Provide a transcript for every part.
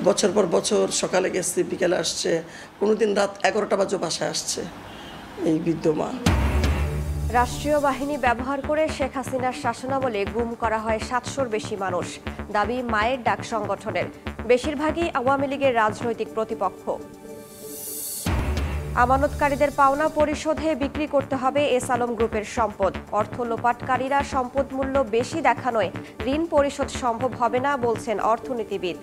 বছর পর বছর সকালে গেছে, বিকেলে আসছে, কোনোদিন রাত 11টা বাজে বাসায় আসছে এই বৃদ্ধ মা। রাষ্ট্রীয় বাহিনী ব্যবহার করে শেখ হাসিনার শাসনামলে গুম করা হয় 700-র বেশি মানুষ। দাবি মায়ের ডাক সংগঠনের। বেশিরভাগই আওয়ামী লীগের রাজনৈতিক প্রতিপক্ষ। আমানতকারীদের পাওনা পরিশোধে বিক্রি করতে হবে এস আলম গ্রুপের সম্পদ। অর্থ লোপাটকারীরা সম্পদ মূল্য বেশি দেখানোয় ঋণ পরিশোধ সম্ভব হবে না বলছেন অর্থনীতিবিদ।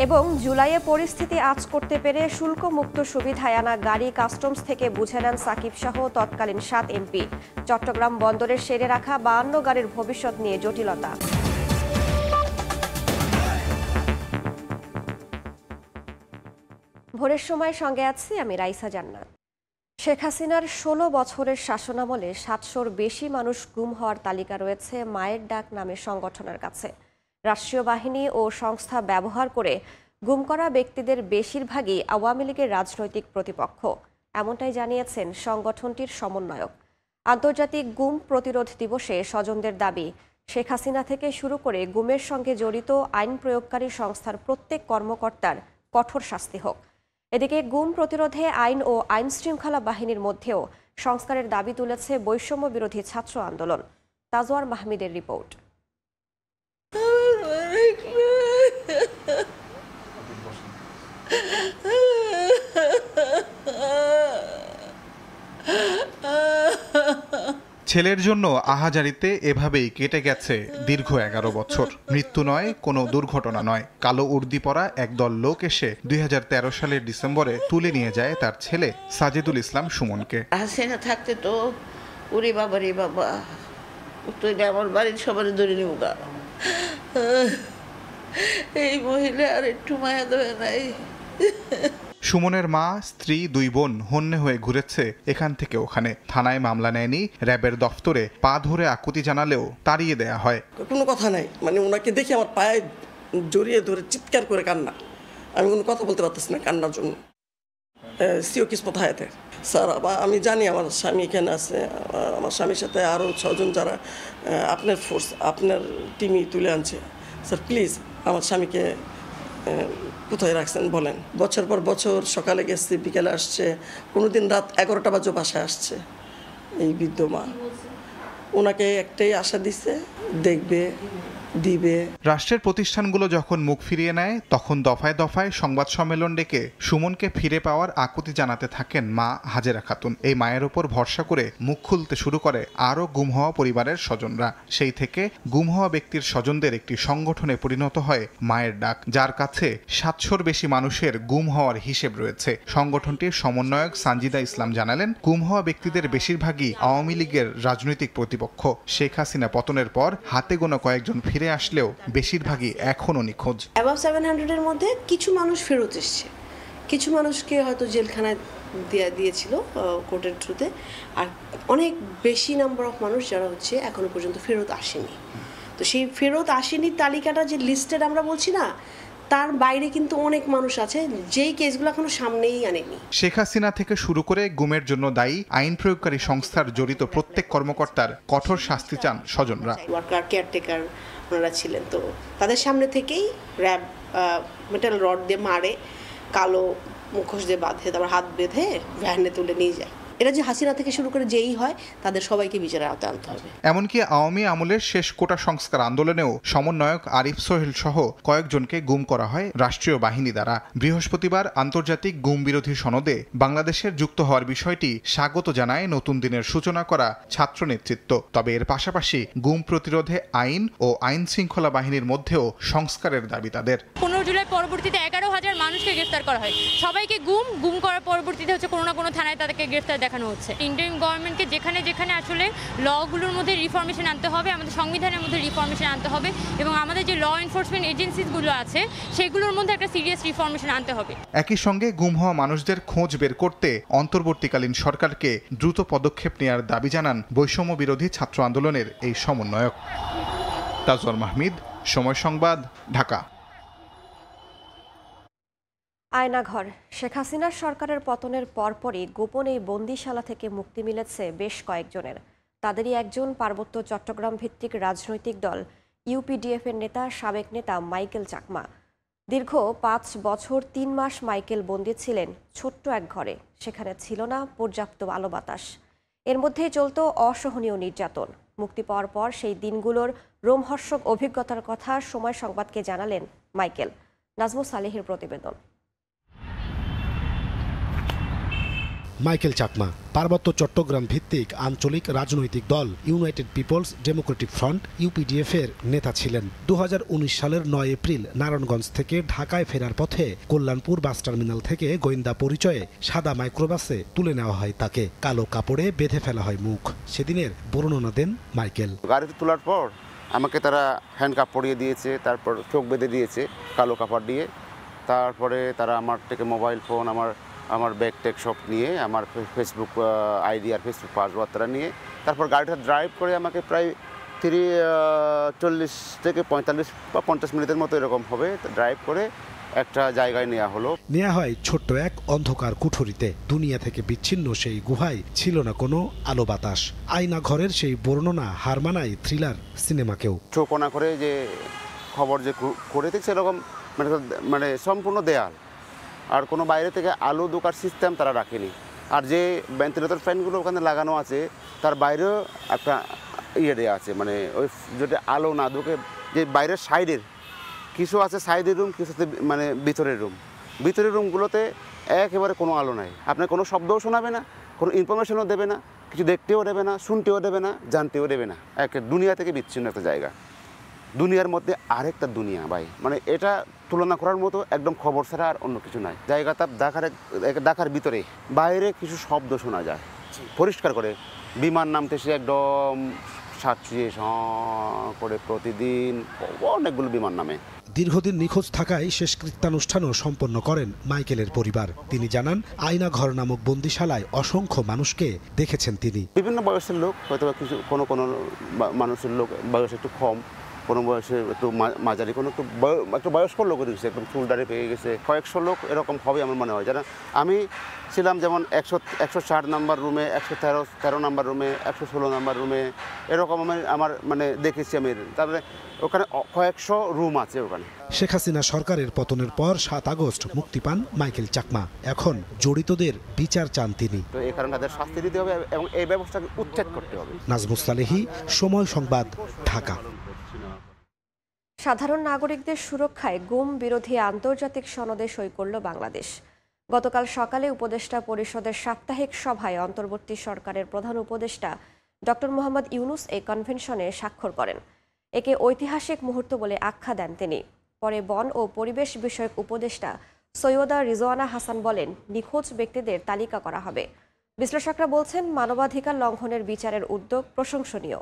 এবং জুলাইয়ে পরিস্থিতি আঁচ করতে পেরে শুল্কমুক্ত সুবিধায় আনা গাড়ি কাস্টমস থেকে বুঝে নেন সাকিব সহ তৎকালীন 7 এমপি। চট্টগ্রাম বন্দরের সেরে রাখা 52 গাড়ির ভবিষ্যৎ নিয়ে জটিলতা। ভোরের সময় সঙ্গে আছি আমি রাইসা জান্নাত। শেখ হাসিনার 16 বছরের শাসনামলে 700-র বেশি মানুষ গুম হওয়ার তালিকা রয়েছে মায়ের ডাক নামের সংগঠনের কাছে। রাষ্ট্রীয় বাহিনী ও সংস্থা ব্যবহার করে গুম করা ব্যক্তিদের বেশিরভাগই আওয়ামী লীগের রাজনৈতিক প্রতিপক্ষ, এমনটাই জানিয়েছেন সংগঠনটির সমন্বয়ক। আন্তর্জাতিক গুম প্রতিরোধ দিবসে স্বজনদের দাবি, শেখ হাসিনা থেকে শুরু করে গুমের সঙ্গে জড়িত আইন প্রয়োগকারী সংস্থার প্রত্যেক কর্মকর্তার কঠোর শাস্তি হোক। এদিকে গুম প্রতিরোধে আইন ও আইন শৃঙ্খলা বাহিনীর মধ্যেও সংস্কারের দাবি তুলেছে বৈষম্য বিরোধী ছাত্র আন্দোলন। তাজওয়ার মাহমিদের রিপোর্ট। ছেলের জন্য আহাজারিতে এভাবেই কেটে গেছে দীর্ঘ 11 বছর। মৃত্যু নয়, কোনো দুর্ঘটনা নয়, কালো উর্দি পরা একদল লোক এসে 2013 সালের ডিসেম্বরে তুলে নিয়ে যায় তার ছেলে সাজিদুল ইসলাম সুমনকে। হাসিনা থাকতে তো ওরে বাবা রে বাবা, তুই আমার বাড়ির সবার ধরে নিব গা। এই মহিলা আর একটু মায়া দেয় নাই। সুমনের মা, স্ত্রী, 2 বোন হন্যে হয়ে ঘুরেছে এখান থেকে ওখানে। থানায় মামলা নেয়নি, র্যাবের দফতরে পা ধরে আকুতি জানালেও তাড়িয়ে দেয়া হয়। কোনো কথা নাই, মানে ওনাকে দেখে আমার পায়ে জড়িয়ে ধরে চিৎকার করে কান্না। আমি কোনো কথা বলতে পারতেছি না কান্নার জন্য। সিও কিসমত হায়াতের স্যার, আমি জানি আমার স্বামী এখানে আছে, আমার স্বামীর সাথে আরও 6 জন যারা আপনার ফোর্স, আপনার টিমই তুলে আনছে। স্যার প্লিজ আমার স্বামীকে কোথায় রাখছেন বলেন। বছর পর বছর সকালে গেছে, বিকেলে আসছে, কোনোদিন রাত 11টা বাজে বাসায় আসছে এই বৃদ্ধ মা। ওনাকে একটাই আশা দিছে, দেখবে, দিবে। রাষ্ট্রের প্রতিষ্ঠানগুলো যখন মুখ ফিরিয়ে নেয় তখন দফায় দফায় সংবাদ সম্মেলন ডেকে সুমনকে ফিরে পাওয়ার আকুতি জানাতে থাকেন মা হাজেরা খাতুন। এই মায়ের ওপর ভরসা করে মুখ খুলতে শুরু করে আরও গুম হওয়া পরিবারের স্বজনরা। সেই থেকে গুম হওয়া ব্যক্তির স্বজনদের একটি সংগঠনে পরিণত হয় মায়ের ডাক, যার কাছে 700-র বেশি মানুষের গুম হওয়ার হিসেব রয়েছে। সংগঠনটির সমন্বয়ক সানজিদা ইসলাম জানালেন, গুম হওয়া ব্যক্তিদের বেশিরভাগই আওয়ামী লীগের রাজনৈতিক প্রতিপক্ষ। শেখ হাসিনা পতনের পর হাতে গোনা কয়েকজন ফিরে আসলেও বেশিরভাগই এখনো নিখোঁজ। অ্যাবাভ 700-এর মধ্যে কিছু মানুষ ফেরত এসছে, কিছু মানুষকে হয়তো জেলখানায় দিয়েছিল কোর্টের থ্রুতে, আর অনেক বেশি নাম্বার অফ মানুষ যারা হচ্ছে এখনো পর্যন্ত ফেরত আসেনি। তো সেই ফেরত আসেনি তালিকাটা যে লিস্টেড আমরা বলছি না, তার বাইরে কিন্তু অনেক মানুষ আছে যেই কেসগুলো এখনো সামনেই আনেনি। শেখ হাসিনা থেকে শুরু করে গুমের জন্য দায়ী আইন প্রয়োগকারী সংস্থার জড়িত প্রত্যেক কর্মকর্তার কঠোর শাস্তি চান স্বজনরা। ওয়ার্কার, কেয়ারটেকার ওনারা ছিলেন, তো তাদের সামনে থেকেই র্যাব মেটাল রড দিয়ে মারে, কালো মুখোশ দিয়ে বাঁধে, তারপর হাত বেঁধে ভ্যানে তুলে নিয়ে যায়। এটা যে হাসিনা থেকে শুরু করে যেই হয় তাদের সবাইকে বিচারের আওতায় আনতে হবে। এমনকি আওয়ামী আমলের শেষ কোটা সংস্কার আন্দোলনেও সমন্বয়ক আরিফ সোহেল সহ কয়েকজনকে গুম করা হয় রাষ্ট্রীয় বাহিনী দ্বারা। বৃহস্পতিবার আন্তর্জাতিক গুম বিরোধী সনদে বাংলাদেশের যুক্ত হওয়ার বিষয়টি স্বাগত জানায় নতুন দিনের সূচনা করা ছাত্র নেতৃত্ব। তবে এর পাশাপাশি গুম প্রতিরোধে আইন ও আইন শৃঙ্খলা বাহিনীর মধ্যেও সংস্কারের দাবি তাদের। 15 জুলাই পরবর্তীতে 11,000 মানুষকে গ্রেফতার করা হয়। সবাইকে গুম করার পরবর্তীতে হচ্ছে কোনো না কোনো থানায় তাদেরকে গ্রেফতার দেখানো হচ্ছে। ইন্টারিম গভর্নমেন্টকে যেখানে যেখানে আসলে লগুলোর মধ্যে রিফর্মেশন আনতে হবে, আমাদের সংবিধানের মধ্যে রিফর্মেশন আনতে হবে, এবং আমাদের যে ল এনফোর্সমেন্ট এজেন্সিসগুলো আছে সেগুলোর মধ্যে একটা সিরিয়াস রিফর্মেশন আনতে হবে। একই সঙ্গে গুম হওয়া মানুষদের খোঁজ বের করতে অন্তর্বর্তীকালীন সরকারকে দ্রুত পদক্ষেপ নেওয়ার দাবি জানান বৈষম্য বিরোধী ছাত্র আন্দোলনের এই সমন্বয়ক। তাজওয়ার মাহমিদ, সময় সংবাদ, ঢাকা। আয়নাঘর। শেখ হাসিনার সরকারের পতনের পরপরই গোপন এই বন্দিশালা থেকে মুক্তি মিলেছে বেশ কয়েকজনের। তাদেরই একজন পার্বত্য চট্টগ্রাম ভিত্তিক রাজনৈতিক দল ইউপিডিএফ এর নেতা সাবেক নেতা মাইকেল চাকমা। দীর্ঘ ৫ বছর ৩ মাস মাইকেল বন্দী ছিলেন ছোট্ট এক ঘরে। সেখানে ছিল না পর্যাপ্ত আলো বাতাস। এর মধ্যেই চলত অসহনীয় নির্যাতন। মুক্তি পাওয়ার পর সেই দিনগুলোর রোমহর্ষক অভিজ্ঞতার কথা সময় সংবাদকে জানালেন মাইকেল। নাজমুস সালেহের প্রতিবেদন। মাইকেল চাকমা পার্বত্য চট্টগ্রাম ভিত্তিক আঞ্চলিক রাজনৈতিক দল United Peoples Democratic Front UPDF এর নেতা ছিলেন। ২০১৯ সালের ৯ এপ্রিল নারায়ণগঞ্জ থেকে ঢাকায় ফেরার পথে কল্যাণপুর বাস টার্মিনাল থেকে গোয়েন্দা পরিচয়ে সাদা মাইক্রোবাসে তুলে নেওয়া হয় তাকে। কালো কাপড়ে বেঁধে ফেলা হয় মুখ। সেদিনের বর্ণনা দেন মাইকেল। গাড়িতে তোলার পর আমাকে তারা হ্যান্ডকাপ পরিয়ে দিয়েছে, তারপর চোখ বেঁধে দিয়েছে কালো কাপড় দিয়ে। তারপরে তারা আমার থেকে মোবাইল ফোন, আমার ব্যাগ ট্যাগ সব নিয়ে, আমার ফেসবুক আইডি আর ফেসবুক পাসওয়ার্ড তারা নিয়ে তারপর গাড়িটা ড্রাইভ করে আমাকে প্রায় 40 থেকে 45 বা 50 মিনিটের মতো এরকম হবে ড্রাইভ করে একটা জায়গায় নেওয়া হয় ছোট্ট এক অন্ধকার কুঠুরিতে। দুনিয়া থেকে বিচ্ছিন্ন সেই গুহায় ছিল না কোনো আলো বাতাস। আয়না ঘরের সেই বর্ণনা হার মানায় থ্রিলার সিনেমাকেও। চোখনা করে যে খবর যে করে দিচ্ছে এরকম মানে সম্পূর্ণ দেয়াল, আর কোনো বাইরে থেকে আলো ঢোকার সিস্টেম তারা রাখেনি। আর যে ভেন্টিলেটর ফ্যানগুলো ওখানে লাগানো আছে তার বাইরেও একটা দেওয়া আছে, মানে ওই যদি আলো না ঢোকে, যে বাইরের সাইডের কিছু আছে সাইডের রুম, কিছু মানে ভিতরের রুমগুলোতে একেবারে কোনো আলো নাই। আপনার কোনো শব্দও শোনাবে না, কোনো ইনফরমেশনও দেবে না, কিছু দেখতেও দেবে না, শুনতেও দেবে না, জানতেও দেবে না। এক দুনিয়া থেকে বিচ্ছিন্ন একটা জায়গা, দুনিয়ার মধ্যে আরেকটা দুনিয়া ভাই। মানে এটা তুলনা করার মতো একদম খবর ছাড়া আর অন্য কিছু নাই। জায়গাটা ঢাকার ভিতরে, বাইরে কিছু শব্দ শোনা যায় পরিষ্কার করে। বিমান নামতেছে একদম সাঁচিয়ে করে, প্রতিদিন অনেকগুলো বিমান নামে। দীর্ঘদিন নিখোঁজ থাকায় শেষকৃত্যানুষ্ঠানও সম্পন্ন করেন মাইকেলের পরিবার। তিনি জানান, আয়না ঘর নামক বন্দিশালায় অসংখ্য মানুষকে দেখেছেন তিনি। বিভিন্ন বয়সের লোক, হয়তো কিছু কোনো মানুষের লোক বয়স একটু কম, কোনো বয়সে একটু মাঝারি, কোনো একটু বয়স্ক লোক দেখেছে, একদম চুল দাঁড়িয়ে পেয়ে গেছে। কয়েকশো লোক এরকম হবে আমার মনে হয়। জানা আমি ছিলাম যেমন 104 নাম্বার রুমে, 113 নাম্বার রুমে, 116 নাম্বার রুমে, এরকম আমার মানে দেখেছি আমি। তারপরে ওখানে কয়েকশো রুম আছে ওখানে। শেখ হাসিনা সরকারের পতনের পর 7 আগস্ট মুক্তি পান মাইকেল চাকমা। এখন জড়িতদের বিচার চান তিনি। তো এই কারণে তাদের শাস্তি দিতে হবে এবং এই ব্যবস্থাকে উচ্ছেদ করতে হবে। নাজমুস সালেহি, সময় সংবাদ, ঢাকা। সাধারণ নাগরিকদের সুরক্ষায় গুম বিরোধী আন্তর্জাতিক সনদে সই করল বাংলাদেশ। গতকাল সকালে উপদেষ্টা পরিষদের সাপ্তাহিক সভায় অন্তর্বর্তী সরকারের প্রধান উপদেষ্টা ডক্টর মোহাম্মদ ইউনুস এই কনভেনশনে স্বাক্ষর করেন। একে ঐতিহাসিক মুহূর্ত বলে আখ্যা দেন তিনি। পরে বন ও পরিবেশ বিষয়ক উপদেষ্টা সৈয়দা রিজওয়ানা হাসান বলেন, নিখোঁজ ব্যক্তিদের তালিকা করা হবে। বিশ্লেষকরা বলছেন, মানবাধিকার লঙ্ঘনের বিচারের উদ্যোগ প্রশংসনীয়।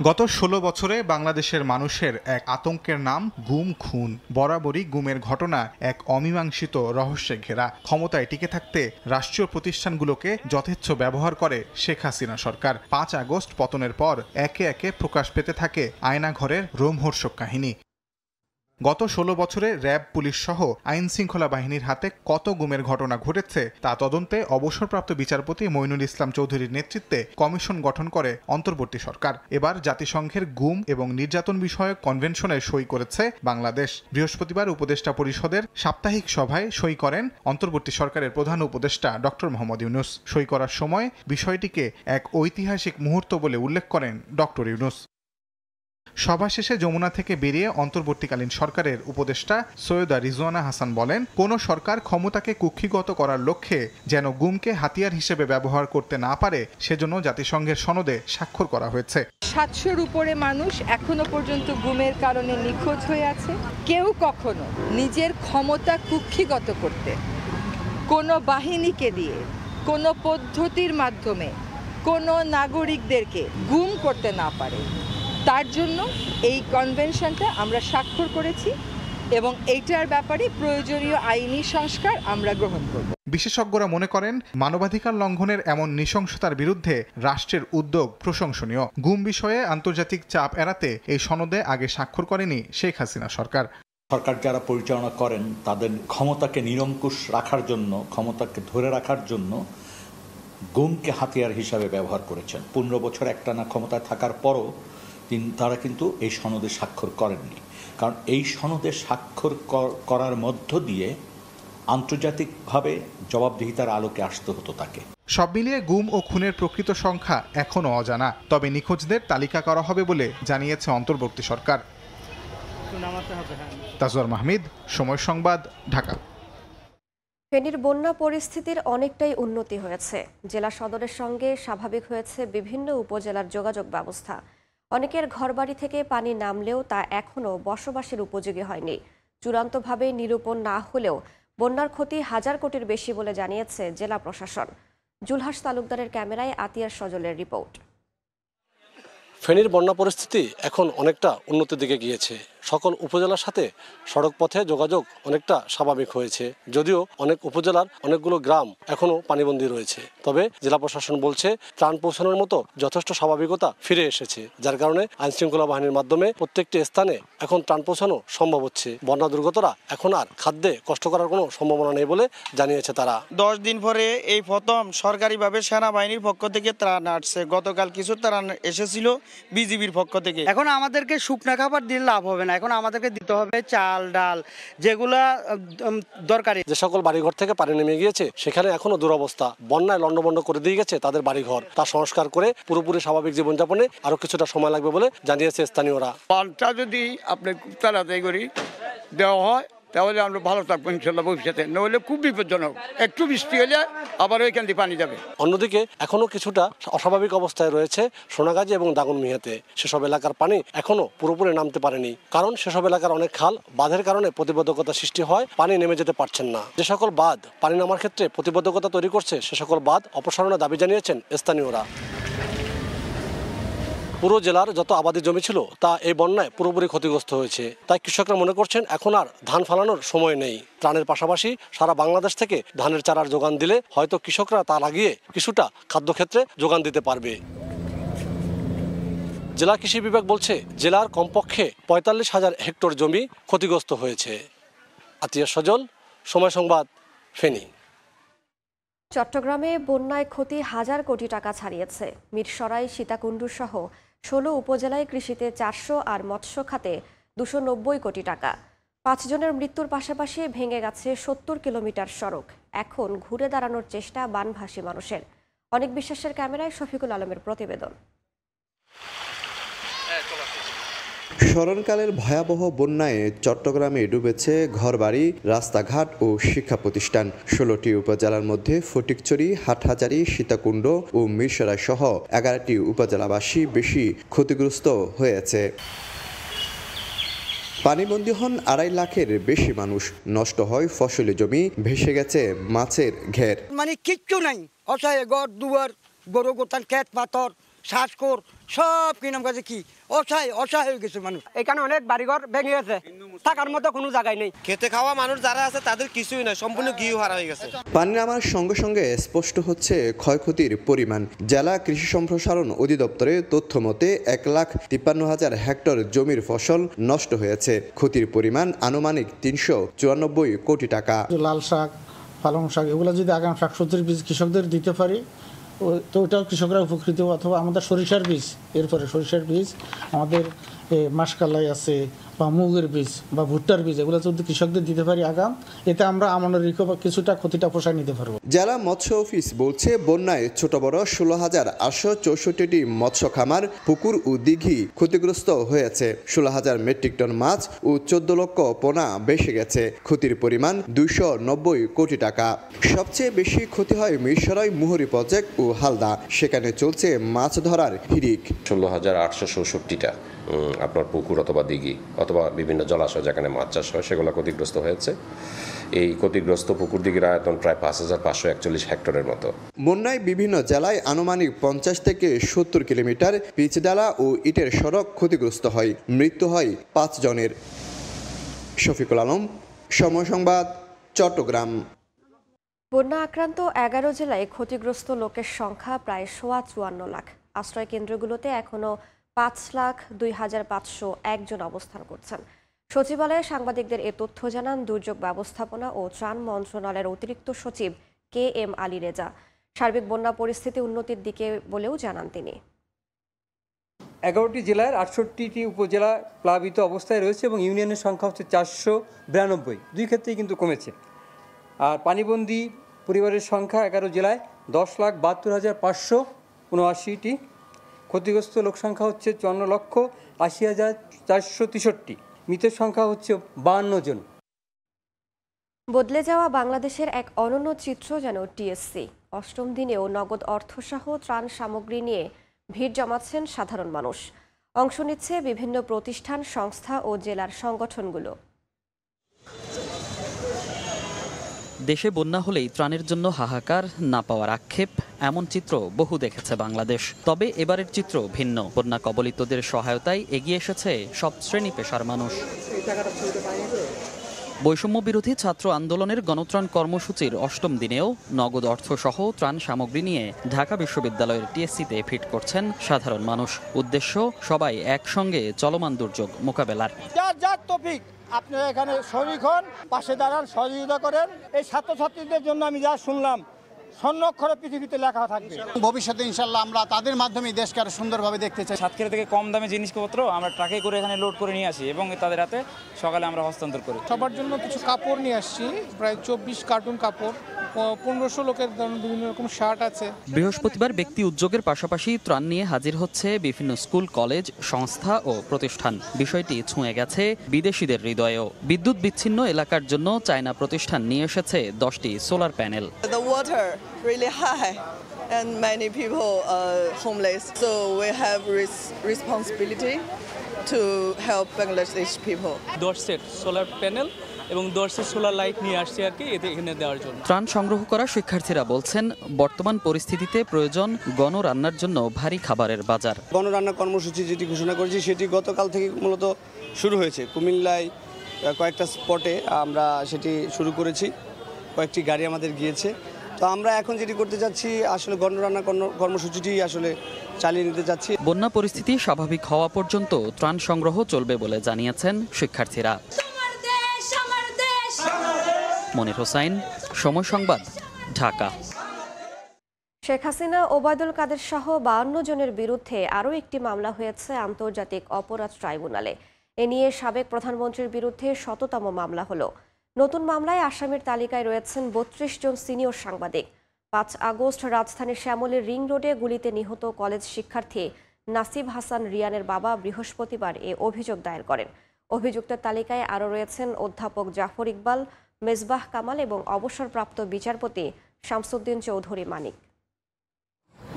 গত 16 বছরে বাংলাদেশের মানুষের এক আতঙ্কের নাম গুম খুন। বরাবরই গুমের ঘটনা এক অমীমাংসিত রহস্যে ঘেরা। ক্ষমতায় টিকে থাকতে রাষ্ট্রীয় প্রতিষ্ঠানগুলোকে যথেচ্ছ ব্যবহার করে শেখ হাসিনা সরকার। 5 আগস্ট পতনের পর একে একে প্রকাশ পেতে থাকে আয়নাঘরের রোমহর্ষক কাহিনী। গত 16 বছরে র্যাব, পুলিশ সহ আইন শৃঙ্খলা বাহিনীর হাতে কত গুমের ঘটনা ঘটেছে তা তদন্তে অবসরপ্রাপ্ত বিচারপতি মইনুল ইসলাম চৌধুরীর নেতৃত্বে কমিশন গঠন করে অন্তর্বর্তী সরকার। এবার জাতিসংঘের গুম এবং নির্যাতন বিষয়ক কনভেনশনে সই করেছে বাংলাদেশ। বৃহস্পতিবার উপদেষ্টা পরিষদের সাপ্তাহিক সভায় সই করেন অন্তর্বর্তী সরকারের প্রধান উপদেষ্টা ডক্টর মোহাম্মদ ইউনুস। সই করার সময় বিষয়টিকে এক ঐতিহাসিক মুহূর্ত বলে উল্লেখ করেন ডক্টর ইউনুস। সভা শেষে যমুনা থেকে বেরিয়ে অন্তর্বর্তীকালীন সরকারের উপদেষ্টা সৈয়দা রিজওয়ানা হাসান বলেন, কোন সরকার ক্ষমতাকে কুক্ষিগত করার লক্ষ্যে যেন গুমকে হাতিয়ার হিসেবে ব্যবহার করতে না পারে, সেজন্য জাতিসংঘের সনদে স্বাক্ষর করা হয়েছে। 700-র উপরে মানুষ এখনো পর্যন্ত গুমের কারণে নিখোঁজ হয়ে আছে। কেউ কখনো নিজের ক্ষমতা কুক্ষিগত করতে কোনো বাহিনীকে দিয়ে, কোনো পদ্ধতির মাধ্যমে কোনো নাগরিকদেরকে গুম করতে না পারে, তার জন্য এই কনভেনশনটা আমরা স্বাক্ষর করেছি এবং এইটার ব্যাপারে প্রয়োজনীয় আইনি সংস্কার আমরা গ্রহণ করব। বিশেষজ্ঞরা মনে করেন, মানবাধিকার লঙ্ঘনের এমন নৃশংসতার বিরুদ্ধে রাষ্ট্রের উদ্যোগ প্রশংসনীয়। গুম বিষয়ে আন্তর্জাতিক চাপ এড়াতে এই সনদে আগে স্বাক্ষর করেনি শেখ হাসিনা সরকার। সরকার যারা পরিচালনা করেন তাদের ক্ষমতাকে নিরঙ্কুশ রাখার জন্য, ক্ষমতাকে ধরে রাখার জন্য গুমকে হাতিয়ার হিসাবে ব্যবহার করেছেন। 15 বছর একটানা ক্ষমতায় থাকার পরও তারা কিন্তু এই সনদে স্বাক্ষর করেননি, কারণ এই সনদে স্বাক্ষর করার মধ্য দিয়ে আন্তর্জাতিকভাবে জবাবদিহিতার আলোকে আসতে হতো তাকে। সব মিলিয়ে গুম ও খুনের প্রকৃত সংখ্যা এখনও অজানা, তবে নিখোঁজদের তালিকা করা হবে বলে জানিয়েছে অন্তর্বর্তী সরকার। তাজওয়ার মাহমিদ, সময় সংবাদ, ঢাকা। ফেনীর বন্যা পরিস্থিতির অনেকটাই উন্নতি হয়েছে। জেলা সদরের সঙ্গে স্বাভাবিক হয়েছে বিভিন্ন উপজেলার যোগাযোগ ব্যবস্থা। অনেকের ঘরবাড়ি থেকে পানি নামলেও তা এখনও বসবাসের উপযোগী হয়নি। চূড়ান্তভাবে নিরূপণ না হলেও বন্যার ক্ষতি 1000 কোটির বেশি বলে জানিয়েছে জেলা প্রশাসন। জুলহাস তালুকদারের ক্যামেরায় আতিয়ার সজলের রিপোর্ট। ফেনীর বন্যা পরিস্থিতি এখন অনেকটা উন্নতির দিকে গিয়েছে। সকল উপজেলার সাথে সড়ক পথে যোগাযোগ অনেকটা স্বাভাবিক হয়েছে, যদিও অনেক উপজেলার অনেকগুলো গ্রাম এখনও পানিবন্দী রয়েছে। তবে জেলা প্রশাসন বলছে ত্রাণ পৌঁছানোর মতো যথেষ্ট স্বাভাবিকতা ফিরে এসেছে, যার কারণে আইনশৃঙ্খলা বাহিনীর মাধ্যমে প্রত্যেকটি স্থানে এখন ত্রাণ পৌঁছানো সম্ভব হচ্ছে। বন্যা দুর্গতরা এখন আর খাদ্যে কষ্ট করার কোনো সম্ভাবনা নেই বলে জানিয়েছে তারা। 10 দিন পরে এই প্রথম সরকারিভাবে সেনাবাহিনীর পক্ষ থেকে ত্রাণ আসছে। গতকাল কিছু ত্রাণ এসেছিল বিজিবির পক্ষ থেকে। এখন আমাদেরকে শুকনা খাবার দিলে লাভ হবে না, এখন আমাদেরকে দিতে হবে চাল ডাল, যেগুলা দরকারি। যে সকল বাড়িঘর থেকে পানি নেমে গিয়েছে সেখানে এখনো দুরবস্থা। বন্যায় লন্ডভন্ড করে দিয়ে গেছে তাদের বাড়িঘর। তা সংস্কার করে পুরোপুরি স্বাভাবিক জীবনযাপনে আরো কিছুটা সময় লাগবে বলে জানিয়েছে স্থানীয়রা। পানটা যদি আপনি খুব তাড়াতাড়ি করে দেওয়া হয় তাহলে আমরা ভালো থাকবো ইনশাল্লাহ ভবিষ্যতে, নইলে খুব বিপজ্জনক। একটু বৃষ্টি হলে আবার ওইখান দিয়ে পানি যাবে। অন্যদিকে এখনো কিছুটা অস্বাভাবিক অবস্থায় রয়েছে সোনাগাজী এবং দাগনমিয়াতে। সেসব এলাকার পানি এখনো পুরোপুরি নামতে পারেনি, কারণ সেসব এলাকার অনেক খাল বাঁধের কারণে প্রতিবন্ধকতা সৃষ্টি হয়, পানি নেমে যেতে পারছেন না। যে সকল বাঁধ পানি নামার ক্ষেত্রে প্রতিবন্ধকতা তৈরি করছে সে সকল বাঁধ অপসারণের দাবি জানিয়েছেন স্থানীয়রা। পুরো জেলার যত আবাদি জমি ছিল তা এই বন্যায় পুরোপুরি ক্ষতিগ্রস্ত হয়েছে। তাই কৃষকরা মনে করছেন এখন আর ধান ফলানোর সময় নেই। ত্রাণের পাশাপাশি সারা বাংলাদেশ থেকে ধানের চারার যোগান দিলে হয়তো কৃষকরা তা লাগিয়ে কিছুটা খাদ্যক্ষেত্রে যোগান দিতে পারবে। জেলা কৃষি বিভাগ বলছে জেলার কমপক্ষে 45,000 হেক্টর জমি ক্ষতিগ্রস্ত হয়েছে। আতিয়া সজল, সময় সংবাদ, ফেনী। চট্টগ্রামে বন্যায় ক্ষতি 1000 কোটি টাকা ছাড়িয়েছে। মিরসরাই, সীতাকুণ্ডু সহ 16 উপজেলায় কৃষিতে 400 আর মৎস্য খাতে 290 কোটি টাকা। 5 জনের মৃত্যুর পাশাপাশি ভেঙে গেছে 70 কিলোমিটার সড়ক। এখন ঘুরে দাঁড়ানোর চেষ্টা বানভাসী মানুষের। অনেক বিশ্বাসের ক্যামেরায় শফিকুল আলমের প্রতিবেদন। স্মরণকালের ভয়াবহ বন্যায় চট্টগ্রামে ডুবেছে ঘরবাড়ি, রাস্তাঘাট ও শিক্ষা প্রতিষ্ঠান। 16টি উপজেলার মধ্যে ফটিকছড়ি, হাটহাজারী, সীতাকুণ্ড ও মিরসরাই সহ 11টি উপজেলাবাসী বেশি ক্ষতিগ্রস্ত হয়েছে। পানিবন্দী হন 2.5 লাখের বেশি মানুষ। নষ্ট হয় ফসলি জমি, ভেসে গেছে মাছের ঘের। মানে কিচ্ছু নাই, অসহায় ঘর দুয়ার, গরু গোতান, ক্ষেত পাথর, শ্বাসকর সব কি নাম কাছে কি অসহায় হয়ে গেছে মানুষ। এখানে অনেক বাড়িঘর ভেঙে গেছে, থাকার মতো কোনো জায়গায় নেই। খেতে খাওয়া মানুষ যারা আছে তাদের কিছুই নয়, সম্পূর্ণ গৃহ হারা হয়ে গেছে। পানি নামার সঙ্গে সঙ্গে স্পষ্ট হচ্ছে ক্ষয়ক্ষতির পরিমাণ। জেলা কৃষি সম্প্রসারণ অধিদপ্তরের তথ্য মতে 1,53,000 হেক্টর জমির ফসল নষ্ট হয়েছে। ক্ষতির পরিমাণ আনুমানিক 394 কোটি টাকা। লাল শাক, পালং শাক এগুলো যদি আগাম শাকসবজির বীজ কৃষকদের দিতে পারি তো ওটাও কৃষকরা উপকৃত। অথবা আমাদের সরিষার বীজ, এরপরে সরিষার বীজ, আমাদের মাসকালাই আছে বা মুগের বীজ বা ভুট্টার বীজ, এগুলো যদি কৃষকদের দিতে পারি আগাম, এতে আমরা আমাদের কিছুটা ক্ষতিটা পোষায় নিতে পারবো। জেলা মৎস্য অফিস বলছে বন্যায় ছোট বড় 16,864টি মৎস্য খামার, পুকুর ও দিঘি ক্ষতিগ্রস্ত হয়েছে। 16,000 মেট্রিক টন মাছ ও 14 লক্ষ পোনা ভেসে গেছে। ক্ষতির পরিমাণ 290 কোটি টাকা। সবচেয়ে বেশি ক্ষতি হয় মিরসরাই, মুহুরী প্রজেক্ট ও হালদা। সেখানে চলছে মাছ ধরার হিড়িক। 16,864টা আপনার পুকুর অথবা দিঘি অথবা বিভিন্ন জলাশয় যেখানে মাছ চাষ হয় সেগুলো ক্ষতিগ্রস্ত হয়েছে। এই ক্ষতিগ্রস্ত পুকুর দিঘির আয়তন প্রায় 5,541 হেক্টরের মতো। বন্যায় বিভিন্ন জেলায় আনুমানিক 50 থেকে 70 কিলোমিটার পিচডালা ও ইটের সড়ক ক্ষতিগ্রস্ত হয়। মৃত্যু হয় 5 জনের। শফিকুল আলম, সময় সংবাদ, চট্টগ্রাম। বন্যা আক্রান্ত 11 জেলায় ক্ষতিগ্রস্ত লোকের সংখ্যা প্রায় 54 লাখ। আশ্রয় কেন্দ্রগুলোতে এখনও 5,02,501 জন অবস্থান করছেন। সচিবালয়ে সাংবাদিকদের এ তথ্য জানান দুর্যোগ ব্যবস্থাপনা ও ত্রাণ মন্ত্রণালয়ের অতিরিক্ত সচিব KM আলী রেজা। সার্বিক বন্যা পরিস্থিতি উন্নতির দিকে বলেও জানান তিনি। 11টি জেলার 68টি উপজেলা প্লাবিত অবস্থায় রয়েছে এবং ইউনিয়নের সংখ্যা হচ্ছে 492, দুই ক্ষেত্রেই কিন্তু কমেছে। আর পানিবন্দী পরিবারের সংখ্যা 11 জেলায় 10,72,579টি। ক্ষতিগ্রস্ত লোক সংখ্যা হচ্ছে 54,80,463। মৃতের সংখ্যা হচ্ছে 52 জন। বদলে যাওয়া বাংলাদেশের এক অনন্য চিত্র যেন টিএসসি। অষ্টম দিনেও নগদ অর্থসহ ত্রাণ সামগ্রী নিয়ে ভিড় জমাচ্ছেন সাধারণ মানুষ। অংশ নিচ্ছে বিভিন্ন প্রতিষ্ঠান, সংস্থা ও জেলার সংগঠনগুলো। দেশে বন্যা হলেই ত্রাণের জন্য হাহাকার, না পাওয়ার আক্ষেপ, এমন চিত্র বহু দেখেছে বাংলাদেশ। তবে এবারের চিত্র ভিন্ন। বন্যা কবলিতদের সহায়তায় এগিয়ে এসেছে সব শ্রেণী পেশার মানুষ। বৈষম্য বিরোধী ছাত্র আন্দোলনের গণত্রাণ কর্মসূচির অষ্টম দিনেও নগদ অর্থসহ ত্রাণ সামগ্রী নিয়ে ঢাকা বিশ্ববিদ্যালয়ের টিএসসিতে ভিড় করছেন সাধারণ মানুষ। উদ্দেশ্য সবাই একসঙ্গে চলমান দুর্যোগ মোকাবেলার। আপনারা এখানে শরীক হন, পাশে দাঁড়ান, সহযোগিতা করেন। এই ছাত্রছাত্রীদের জন্য আমি যা শুনলাম স্বর্ণাক্ষরে পৃথিবীতে লেখা থাকবে। ভবিষ্যতে ইনশাল্লাহ আমরা তাদের মাধ্যমে দেশকে আরো সুন্দরভাবে দেখতে চাই। সাতক্ষীরা থেকে কম দামে জিনিসপত্র আমরা ট্রাকে করে এখানে লোড করে নিয়ে আসি এবং তাদের হাতে সকালে আমরা হস্তান্তর করি। সবার জন্য কিছু কাপড় নিয়ে আসছি, প্রায় 24 কার্টুন কাপড়, 1500 লোকের বিভিন্ন রকম শার্ট আছে। বৃহস্পতিবার ব্যক্তি উদ্যোগের পাশাপাশি ত্রাণ নিয়ে হাজির হচ্ছে বিভিন্ন স্কুল, কলেজ, সংস্থা ও প্রতিষ্ঠান। বিষয়টি ছুঁয়ে গেছে বিদেশিদের হৃদয়েও। বিদ্যুৎ বিচ্ছিন্ন এলাকার জন্য চায়না প্রতিষ্ঠান নিয়ে এসেছে 10টি solar panel. Really high and many people are homeless, so we have responsibility to help Bangladeshi people. 10 set solar panel এবং 10 সেট সোলার লাইট নিয়ে আসছে আর কি এখানে দেওয়ার জন্য। ত্রাণ সংগ্রহ করা শিক্ষার্থীরা বলছেন, বর্তমান পরিস্থিতিতে প্রয়োজন গণরান্নার জন্য ভারী খাবারের বাজার। গণরান্না কর্মসূচি যেটি ঘোষণা করেছি সেটি গতকাল থেকে মূলত শুরু হয়েছে। কুমিল্লায় কয়েকটা স্পটে আমরা সেটি শুরু করেছি, কয়েকটি গাড়ি আমাদের গিয়েছে। তো আমরা এখন যেটি করতে যাচ্ছি আসলে গণরান্না কর্মসূচিটি আসলে চালিয়ে নিতে যাচ্ছি। বন্যা পরিস্থিতি স্বাভাবিক হওয়া পর্যন্ত ত্রাণ সংগ্রহ চলবে বলে জানিয়েছেন শিক্ষার্থীরা। মনির হোসাইন, সময় সংবাদ, ঢাকা। শেখ হাসিনা, ওবায়দুল কাদের সহ 52 জনের বিরুদ্ধে আরও একটি মামলা হয়েছে আন্তর্জাতিক অপরাধ ট্রাইব্যুনালে। এ নিয়ে সাবেক প্রধানমন্ত্রীর বিরুদ্ধে শততম মামলা হলো। নতুন মামলায় আসামির তালিকায় রয়েছেন 32 জন সিনিয়র সাংবাদিক। 5 আগস্ট রাজধানীর শ্যামলীর রিং রোডে গুলিতে নিহত কলেজ শিক্ষার্থী নাসিব হাসান রিয়ানের বাবা বৃহস্পতিবার এ অভিযোগ দায়ের করেন। অভিযুক্তের তালিকায় আরও রয়েছেন অধ্যাপক জাফর ইকবাল, মেজবাহ কামাল এবং অবসরপ্রাপ্ত বিচারপতি শামসুদ্দিন চৌধুরী মানিক।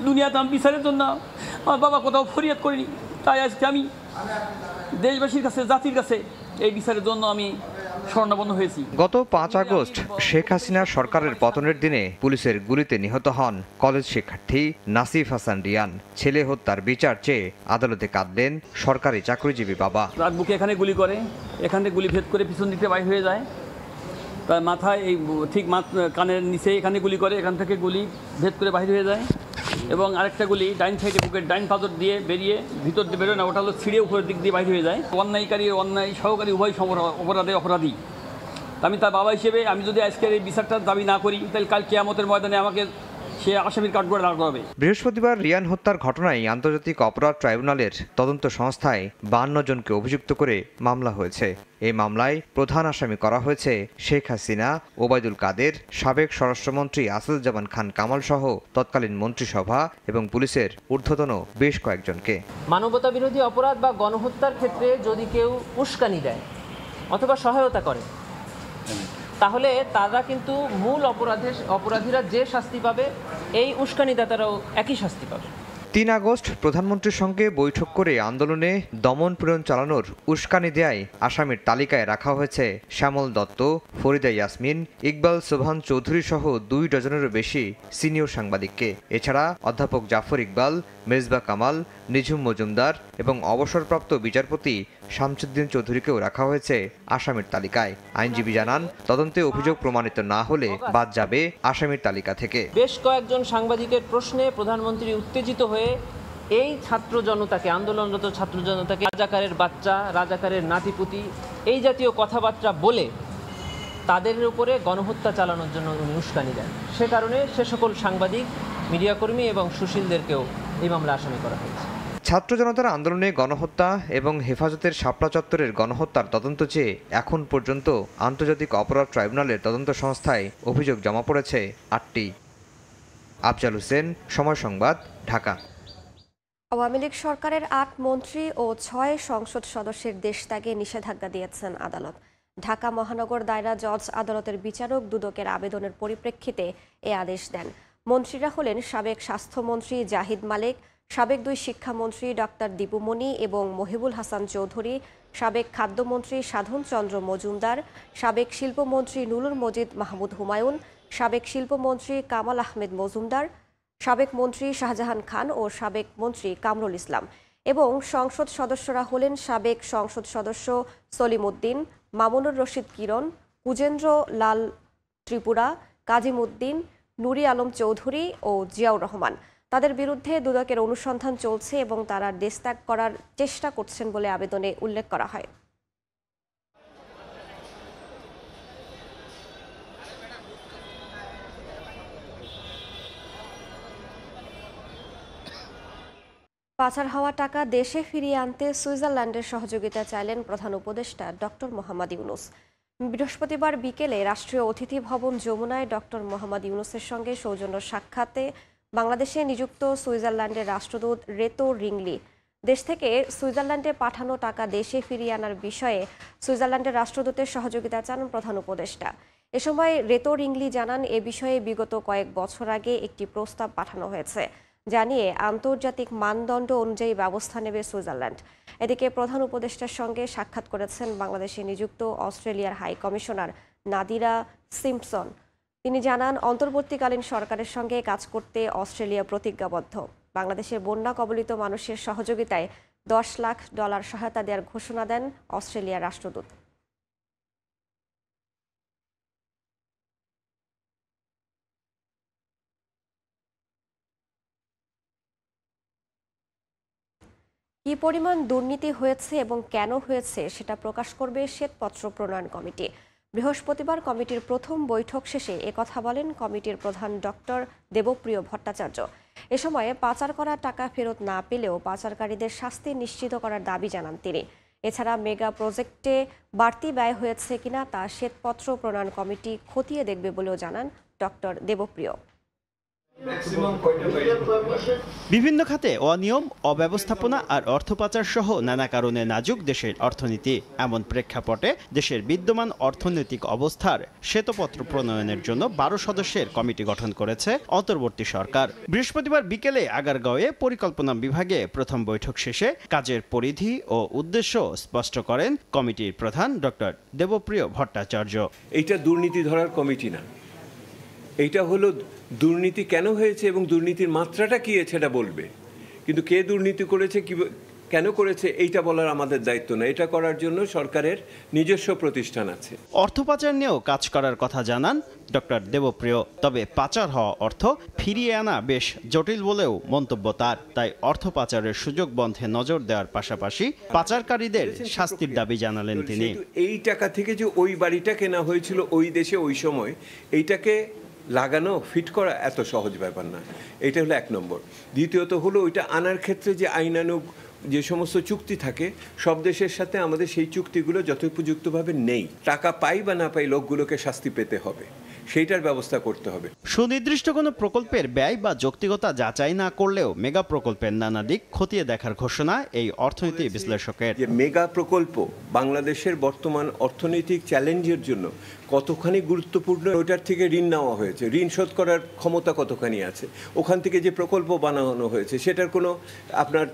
দুনিয়াতে আমি বিচারের জন্য আমার বাবা কোথাও ফরিয়াদ করিনি, তাই আজকে আমি দেশবাসীর কাছে, জাতির কাছে এই বিচারের জন্য আমি স্বর্ণাপন্ন হয়েছি। গত 5 আগস্ট শেখ হাসিনার সরকারের পতনের দিনে পুলিশের গুলিতে নিহত হন কলেজ শিক্ষার্থী নাসিফ হাসান রিয়ান। ছেলে হত্যার বিচার চেয়ে আদালতে কাঁদলেন সরকারি চাকরিজীবী বাবা। তার বুকে এখানে গুলি করে, এখানে গুলি ভেদ করে পিছন দিকে বাইর হয়ে যায়, তার মাথায় এই ঠিক কানের নিচে এখানে গুলি করে, এখান থেকে গুলি ভেদ করে বাইর হয়ে যায় এবং আরেকটা গুলি ডাইন সাইডে বুকের ডাইন পাথর দিয়ে বেরিয়ে ভিতর দিয়ে বেরোয় না, ওটা হলো ছিঁড়ে উপরের দিক দিয়ে বাইর হয়ে যায়। অন্যায়কারী অন্যায় সহকারী উভয় অপরাধী। আমি তার বাবা হিসেবে আমি যদি আজকের এই বিচারটা দাবি না করি তাহলে কাল কিয়ামতের ময়দানে আমাকে সে আসামির কাঠগড়ে দাঁড় করাবে। বৃহস্পতিবার রিয়ান হত্যার ঘটনায় আন্তর্জাতিক অপরাধ ট্রাইব্যুনালের তদন্ত সংস্থায় 52 জনকে অভিযুক্ত করে মামলা হয়েছে। এই মামলায় প্রধান আসামি করা হয়েছে শেখ হাসিনা, ওবায়দুল কাদের, সাবেক স্বরাষ্ট্রমন্ত্রী আসাদুজ্জামান খান কামাল সহ তৎকালীন মন্ত্রিসভা এবং পুলিশের ঊর্ধ্বতন বেশ কয়েকজনকে। মানবতা বিরোধী অপরাধ বা গণহত্যার ক্ষেত্রে যদি কেউ উস্কানি দেয় অথবা সহায়তা করে তাহলে তারা কিন্তু মূল অপরাধীরা যে শাস্তি পাবে এই উস্কানিদাতারাও একই শাস্তি পাবে। 3 আগস্ট প্রধানমন্ত্রীর সঙ্গে বৈঠক করে আন্দোলনে দমন পীড়ন চালানোর উস্কানি দেয় আসামির তালিকায় রাখা হয়েছে শ্যামল দত্ত, ফরিদা ইয়াসমিন, ইকবাল সোবহান চৌধুরী সহ 2 ডজনেরও বেশি সিনিয়র সাংবাদিককে। এছাড়া অধ্যাপক জাফর ইকবাল, মেজবাহ কামাল, নিঝুম মজুমদার এবং অবসরপ্রাপ্ত বিচারপতি শামসুদ্দিন চৌধুরীকেও রাখা হয়েছে আসামির তালিকায়। আইনজীবী জানান, তদন্তে অভিযোগ প্রমাণিত না হলে বাদ যাবে আসামির তালিকা থেকে। বেশ কয়েকজন সাংবাদিকের প্রশ্নে প্রধানমন্ত্রী উত্তেজিত হয়ে এই ছাত্র জনতাকে, আন্দোলনরত ছাত্র জনতাকে রাজাকারের বাচ্চা, রাজাকারের নাতিপুতি এই জাতীয় কথাবার্তা বলে তাদের উপরে গণহত্যা চালানোর জন্য উনি উস্কানি দেন। সে কারণে সে সকল সাংবাদিক মিডিয়াকর্মী এবং সুশীলদেরকেও এই মামলা আসামি করা হয়েছে। ছাত্র জনতার আন্দোলনে গণহত্যা এবং হেফাজতের শাপলা চত্বরের গণহত্যার তদন্ত চেয়ে এখন পর্যন্ত আন্তর্জাতিক অপরাধ ট্রাইব্যুনালের তদন্ত সংস্থায় অভিযোগ জমা পড়েছে 8টি। আফজাল হোসেন, সময় সংবাদ, ঢাকা। আওয়ামী লীগ সরকারের 8 মন্ত্রী ও 6 সংসদ সদস্যের দেশত্যাগে নিষেধাজ্ঞা দিয়েছেন আদালত। ঢাকা মহানগর দায়রা জজ আদালতের বিচারক দুদকের আবেদনের পরিপ্রেক্ষিতে এ আদেশ দেন। মন্ত্রীরা হলেন সাবেক স্বাস্থ্যমন্ত্রী জাহিদ মালিক, সাবেক 2 শিক্ষামন্ত্রী ডক্টর দীপুমণি এবং মহিবুল হাসান চৌধুরী, সাবেক খাদ্যমন্ত্রী সাধন চন্দ্র মজুমদার, সাবেক শিল্পমন্ত্রী নুরুল মজিদ মাহমুদ হুমায়ুন, সাবেক শিল্পমন্ত্রী কামাল আহমেদ মজুমদার, সাবেক মন্ত্রী শাহজাহান খান ও সাবেক মন্ত্রী কামরুল ইসলাম। এবং সংসদ সদস্যরা হলেন সাবেক সংসদ সদস্য সলিম উদ্দিন, মামুনুর রশিদ কিরণ, কুজেন্দ্র লাল ত্রিপুরা, কাজিম উদ্দিন, নুরি আলম চৌধুরী ও জিয়াউর রহমান। তাদের বিরুদ্ধে দুদকের অনুসন্ধান চলছে এবং তারা দেশত্যাগ করার চেষ্টা করছেন বলে আবেদনে উল্লেখ করা হয়। পাচার হওয়া টাকা দেশে ফিরিয়ে আনতে সুইজারল্যান্ডের সহযোগিতা চাইলেন প্রধান উপদেষ্টা ডক্টর মোহাম্মদ ইউনুস। বৃহস্পতিবার বিকেলে রাষ্ট্রীয় অতিথি ভবন যমুনায় ডক্টর মোহাম্মদ ইউনুসের সঙ্গে সৌজন্য সাক্ষাতে বাংলাদেশে নিযুক্ত সুইজারল্যান্ডের রাষ্ট্রদূত রেতো রিংলি দেশ থেকে সুইজারল্যান্ডে পাঠানো টাকা দেশে ফিরিয়ে আনার বিষয়ে সুইজারল্যান্ডের রাষ্ট্রদূতের সহযোগিতা চান প্রধান উপদেষ্টা। এ সময় রেতো রিংলি জানান, এ বিষয়ে বিগত কয়েক বছর আগে একটি প্রস্তাব পাঠানো হয়েছে, জানিয়ে আন্তর্জাতিক মানদণ্ড অনুযায়ী ব্যবস্থা নেবে সুইজারল্যান্ড। এদিকে প্রধান উপদেষ্টার সঙ্গে সাক্ষাৎ করেছেন বাংলাদেশে নিযুক্ত অস্ট্রেলিয়ার হাই কমিশনার নাদিরা সিম্পসন। তিনি জানান, অন্তর্বর্তীকালীন সরকারের সঙ্গে কাজ করতে অস্ট্রেলিয়া প্রতিজ্ঞাবদ্ধ। বাংলাদেশের বন্যা কবলিত মানুষের সহযোগিতায় $10 লাখ সহায়তা দেওয়ার ঘোষণা দেন অস্ট্রেলিয়ার রাষ্ট্রদূত। কি পরিমাণ দুর্নীতি হয়েছে এবং কেন হয়েছে সেটা প্রকাশ করবে শ্বেতপত্র প্রণয়ন কমিটি। বৃহস্পতিবার কমিটির প্রথম বৈঠক শেষে একথা বলেন কমিটির প্রধান ডক্টর দেবপ্রিয় ভট্টাচার্য। এ সময়ে পাচার করা টাকা ফেরত না পেলেও পাচারকারীদের শাস্তি নিশ্চিত করার দাবি জানান তিনি। এছাড়া মেগা প্রজেক্টে বাড়তি ব্যয় হয়েছে কিনা তা শ্বেতপত্র প্রণয়ন কমিটি খতিয়ে দেখবে বলেও জানান ডক্টর দেবপ্রিয়। বিভিন্ন খাতে অনিয়ম, অব্যবস্থাপনা আর অর্থ পাচার সহ নানা কারণে নাজুক দেশের অর্থনীতি। এমন প্রেক্ষাপটে দেশের বিদ্যমান অর্থনৈতিক অবস্থার শ্বেতপত্র প্রণয়নের জন্য 12 সদস্যের কমিটি গঠন করেছে অন্তর্বর্তী সরকার। বৃহস্পতিবার বিকেলে আগারগাঁওয়ে পরিকল্পনা বিভাগে প্রথম বৈঠক শেষে কাজের পরিধি ও উদ্দেশ্য স্পষ্ট করেন কমিটির প্রধান ডক্টর দেবপ্রিয় ভট্টাচার্য। এইটা দুর্নীতি ধরার কমিটি না, এইটা হলো দুর্নীতি কেন হয়েছে এবং দুর্নীতির মাত্রাটা কী সেটা বলবে, কিন্তু কে দুর্নীতি করেছে, কি কেন করেছে এইটা বলার আমাদের দায়িত্ব না। এটা করার জন্য সরকারের নিজস্ব প্রতিষ্ঠান আছে। অর্থ পাচার নিয়েও কাজ করার কথা জানান ডক্টর দেবপ্রিয়। তবে পাচার হওয়া অর্থ ফিরিয়ে আনা বেশ জটিল বলেও মন্তব্য তার। তাই অর্থ পাচারের সুযোগ বন্ধে নজর দেওয়ার পাশাপাশি পাচারকারীদের শাস্তির দাবি জানালেন তিনি। এই টাকা থেকে যে ওই বাড়িটা কেনা হয়েছিল ওই দেশে ওই সময়, এইটাকে লাগানো ফিট করা এত সহজ ব্যাপার না। এটা হলো 1 নম্বর। দ্বিতীয়ত হলো ওইটা আনার ক্ষেত্রে যে আইনানুগ যে সমস্ত চুক্তি থাকে সব দেশের সাথে আমাদের সেই চুক্তিগুলো যথোপযুক্তভাবে নেই। টাকা পাই বা না পাই লোকগুলোকে শাস্তি পেতে হবে, সেইটার ব্যবস্থা করতে হবে। সুনির্দিষ্ট কোনো প্রকল্পের ব্যয় বা যৌক্তিকতা যাচাই না করলেও মেগা প্রকল্পের নানা দিক খতিয়ে দেখার ঘোষণা এই অর্থনীতি বিশ্লেষকের। যে মেগা প্রকল্প বাংলাদেশের বর্তমান অর্থনৈতিক চ্যালেঞ্জের জন্য কতখানি গুরুত্বপূর্ণ, ওটার থেকে ঋণ নেওয়া হয়েছে, ঋণ শোধ করার ক্ষমতা কতখানি আছে, ওখান থেকে যে প্রকল্প বানানো হয়েছে সেটার কোনো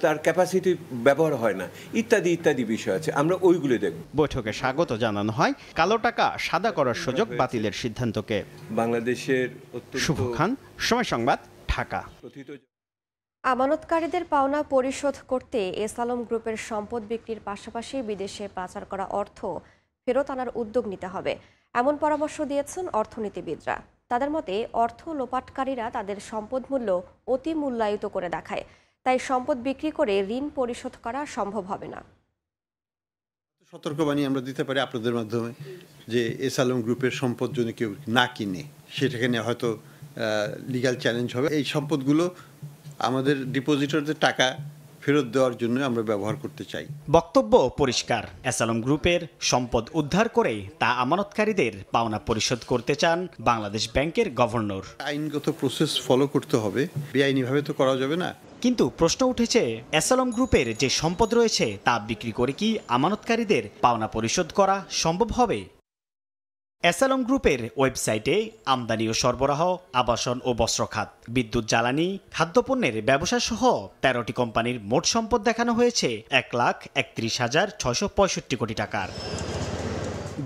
তার ক্যাপাসিটি ব্যবহার হয় না, ইত্যাদি ইত্যাদি বিষয় আছে, আমরা ওইগুলো দেখব। বৈঠকে স্বাগত জানানো হয় কালো টাকা সাদা করার সুযোগ বাতিলের সিদ্ধান্তকে। বাংলাদেশের শুভ খান, সময় সংবাদ, ঢাকা। আমানতকারীদের পাওনা পরিশোধ করতে এস আলম গ্রুপের সম্পদ বিক্রির পাশাপাশি বিদেশে পাচার করা অর্থ ফেরত আনার উদ্যোগ নিতে হবে, এমন পরামর্শ দিয়েছেন অর্থনীতিবিদরা। তাদের মতে অর্থ লোপাটকারীরা তাদের সম্পদ মূল্য অতি মূল্যায়িত করে দেখায়, তাই সম্পদ বিক্রি করে ঋণ পরিশোধ করা সম্ভব হবে না। সতর্কবাণী আমরা দিতে পারি আপনাদের মাধ্যমে যে এস আলম গ্রুপের সম্পদ যদি কেউ না কিনে, সেটাকে নিয়ে হয়তো লিগ্যাল চ্যালেঞ্জ হবে। এই সম্পদগুলো আমাদের ডিপোজিটরদের টাকা ফেরত দেওয়ার জন্য আমরা ব্যবহার করতে চাই। বক্তব্য পরিষ্কার, অ্যাসালম গ্রুপের সম্পদ উদ্ধার করে তা আমানতকারীদের পাওনা পরিশোধ করতে চান বাংলাদেশ ব্যাংকের গভর্নর। আইনগত প্রসেস ফলো করতে হবে, বেআইনিভাবে তো করা যাবে না। কিন্তু প্রশ্ন উঠেছে, অ্যাসালম গ্রুপের যে সম্পদ রয়েছে তা বিক্রি করে কি আমানতকারীদের পাওনা পরিশোধ করা সম্ভব হবে? অ্যাসালম গ্রুপের ওয়েবসাইটে আমদানি ও সরবরাহ, আবাসন ও বস্ত্র খাত, বিদ্যুৎ, জ্বালানি, খাদ্যপণ্যের ব্যবসা সহ 13টি কোম্পানির মোট সম্পদ দেখানো হয়েছে 1,31,665 কোটি টাকার।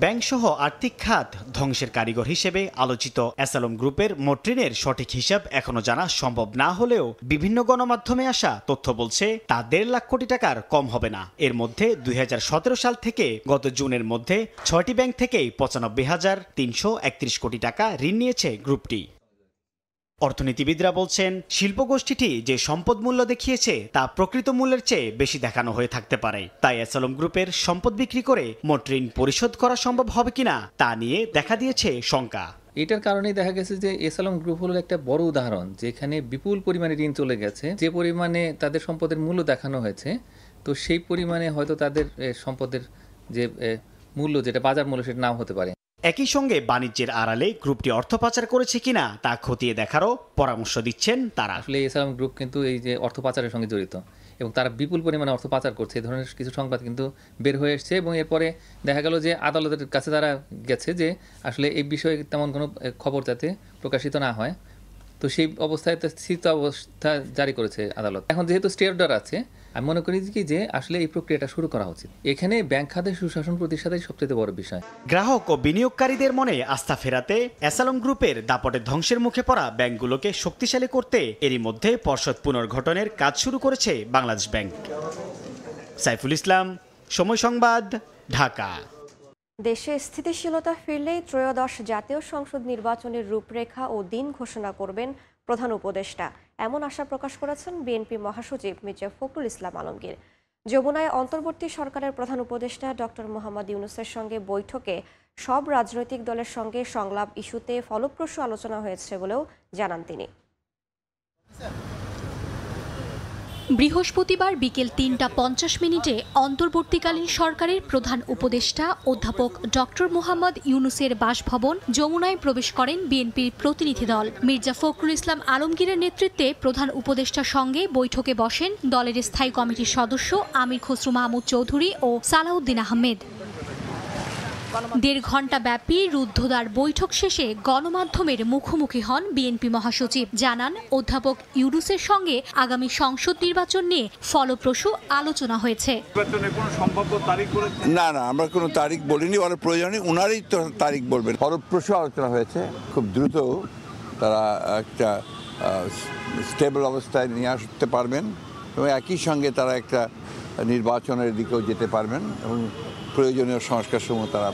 ব্যাংকসহ আর্থিক খাত ধ্বংসের কারিগর হিসেবে আলোচিত অ্যাসালম গ্রুপের মোট ঋণের সঠিক হিসাব এখনো জানা সম্ভব না হলেও বিভিন্ন গণমাধ্যমে আসা তথ্য বলছে তা 1.5 লাখ কোটি টাকার কম হবে না। এর মধ্যে 2017 সাল থেকে গত জুনের মধ্যে 6টি ব্যাংক থেকেই 95,331 কোটি টাকা ঋণ নিয়েছে গ্রুপটি। অর্থনীতিবিদরা বলছেন, শিল্পগোষ্ঠীটি যে সম্পদ মূল্য দেখিয়েছে তা প্রকৃত মূল্যের চেয়ে বেশি দেখানো হয়ে থাকতে পারে। তাই অ্যাসালম গ্রুপের সম্পদ বিক্রি করে মোট ঋণ পরিশোধ করা সম্ভব হবে কিনা তা নিয়ে দেখা দিয়েছে শঙ্কা। এটার কারণেই দেখা গেছে যে অ্যাসালম গ্রুপ হলো একটা বড় উদাহরণ, যেখানে বিপুল পরিমাণে ঋণ চলে গেছে। যে পরিমাণে তাদের সম্পদের মূল্য দেখানো হয়েছে, তো সেই পরিমাণে হয়তো তাদের সম্পদের যে মূল্য, যেটা বাজার মূল্য, সেটা নাও হতে পারে। একই সঙ্গে বাণিজ্যের আড়ালে গ্রুপটি অর্থ পাচার করেছে কিনা তা খতিয়ে দেখারও পরামর্শ দিচ্ছেন তারা। আসলে অ্যাসালম গ্রুপ কিন্তু এই যে অর্থ পাচারের সঙ্গে জড়িত এবং তারা বিপুল পরিমাণে অর্থ পাচার করছে, এই ধরনের কিছু সংবাদ কিন্তু বের হয়ে এসছে এবং এরপরে দেখা গেল যে আদালতের কাছে তারা গেছে যে আসলে এই বিষয়ে তেমন কোনো খবর যাতে প্রকাশিত না হয়। তো সেই অবস্থায় স্থিত অবস্থা জারি করেছে আদালত। এখন যেহেতু স্টে অর্ডার আছে, আমি মনে করি কি যে আসলে এই প্রক্রিয়াটা শুরু করা উচিত। এখানে ব্যাংক খাতের সুশাসন প্রতিষ্ঠাটাই সবচেয়ে বড় বিষয়। গ্রাহক ও বিনিয়োগকারীদের মনে আস্থা ফেরাতে অ্যাসালম গ্রুপের দাপটে ধ্বংসের মুখে পড়া ব্যাংকগুলোকে শক্তিশালী করতে এরই মধ্যে পর্ষদ পুনর্গঠনের কাজ শুরু করেছে বাংলাদেশ ব্যাংক। সাইফুল ইসলাম, সময় সংবাদ, ঢাকা। দেশে স্থিতিশীলতা ফিরলেই ত্রয়োদশ জাতীয় সংসদ নির্বাচনের রূপরেখা ও দিন ঘোষণা করবেন প্রধান উপদেষ্টা, এমন আশা প্রকাশ করেছেন বিএনপি মহাসচিব মির্জা ফখরুল ইসলাম আলমগীর। যমুনায় অন্তর্বর্তী সরকারের প্রধান উপদেষ্টা ডক্টর মোহাম্মদ ইউনূসের সঙ্গে বৈঠকে সব রাজনৈতিক দলের সঙ্গে সংলাপ ইস্যুতে ফলপ্রসূ আলোচনা হয়েছে বলেও জানান তিনি। বৃহস্পতিবার বিকেল ৩টা ৫০ অন্তর্বর্তীকালীন সরকারের প্রধান উপদেষ্টা অধ্যাপক ডক্টর মোহাম্মদ ইউনূসের বাসভবন যমুনায় প্রবেশ করেন বিএনপির প্রতিনিধি দল। মির্জা ফখরুল ইসলাম আলমগীরের নেতৃত্বে প্রধান উপদেষ্টার সঙ্গে বৈঠকে বসেন দলের স্থায়ী কমিটির সদস্য আমির খসরু মাহমুদ চৌধুরী ও সালাউদ্দিন আহমেদ। ১.৫ ঘণ্টা ব্যাপী রুদ্ধদ্বার বৈঠক শেষে গণমাধ্যমের মুখোমুখি হন বিএনপি মহাসচিব। জানান, অধ্যাপক ইউনূসের সঙ্গে আগামী সংসদ নির্বাচন নিয়ে ফলপ্রসূ আলোচনা হয়েছে। না, আমরা কোনো তারিখ বলিনি, ওরা প্রয়োজনে ওনারই তো তারিখ বলবেন। ফলপ্রসূ আলোচনা হয়েছে, খুব দ্রুত তারা একটা স্টেবল অবস্থায় নিয়ে আসতে পারবেন এবং একই সঙ্গে তারা একটা নির্বাচনের দিকেও যেতে পারবেন এবং প্রয়োজনীয় সংস্কারসমূহ তারা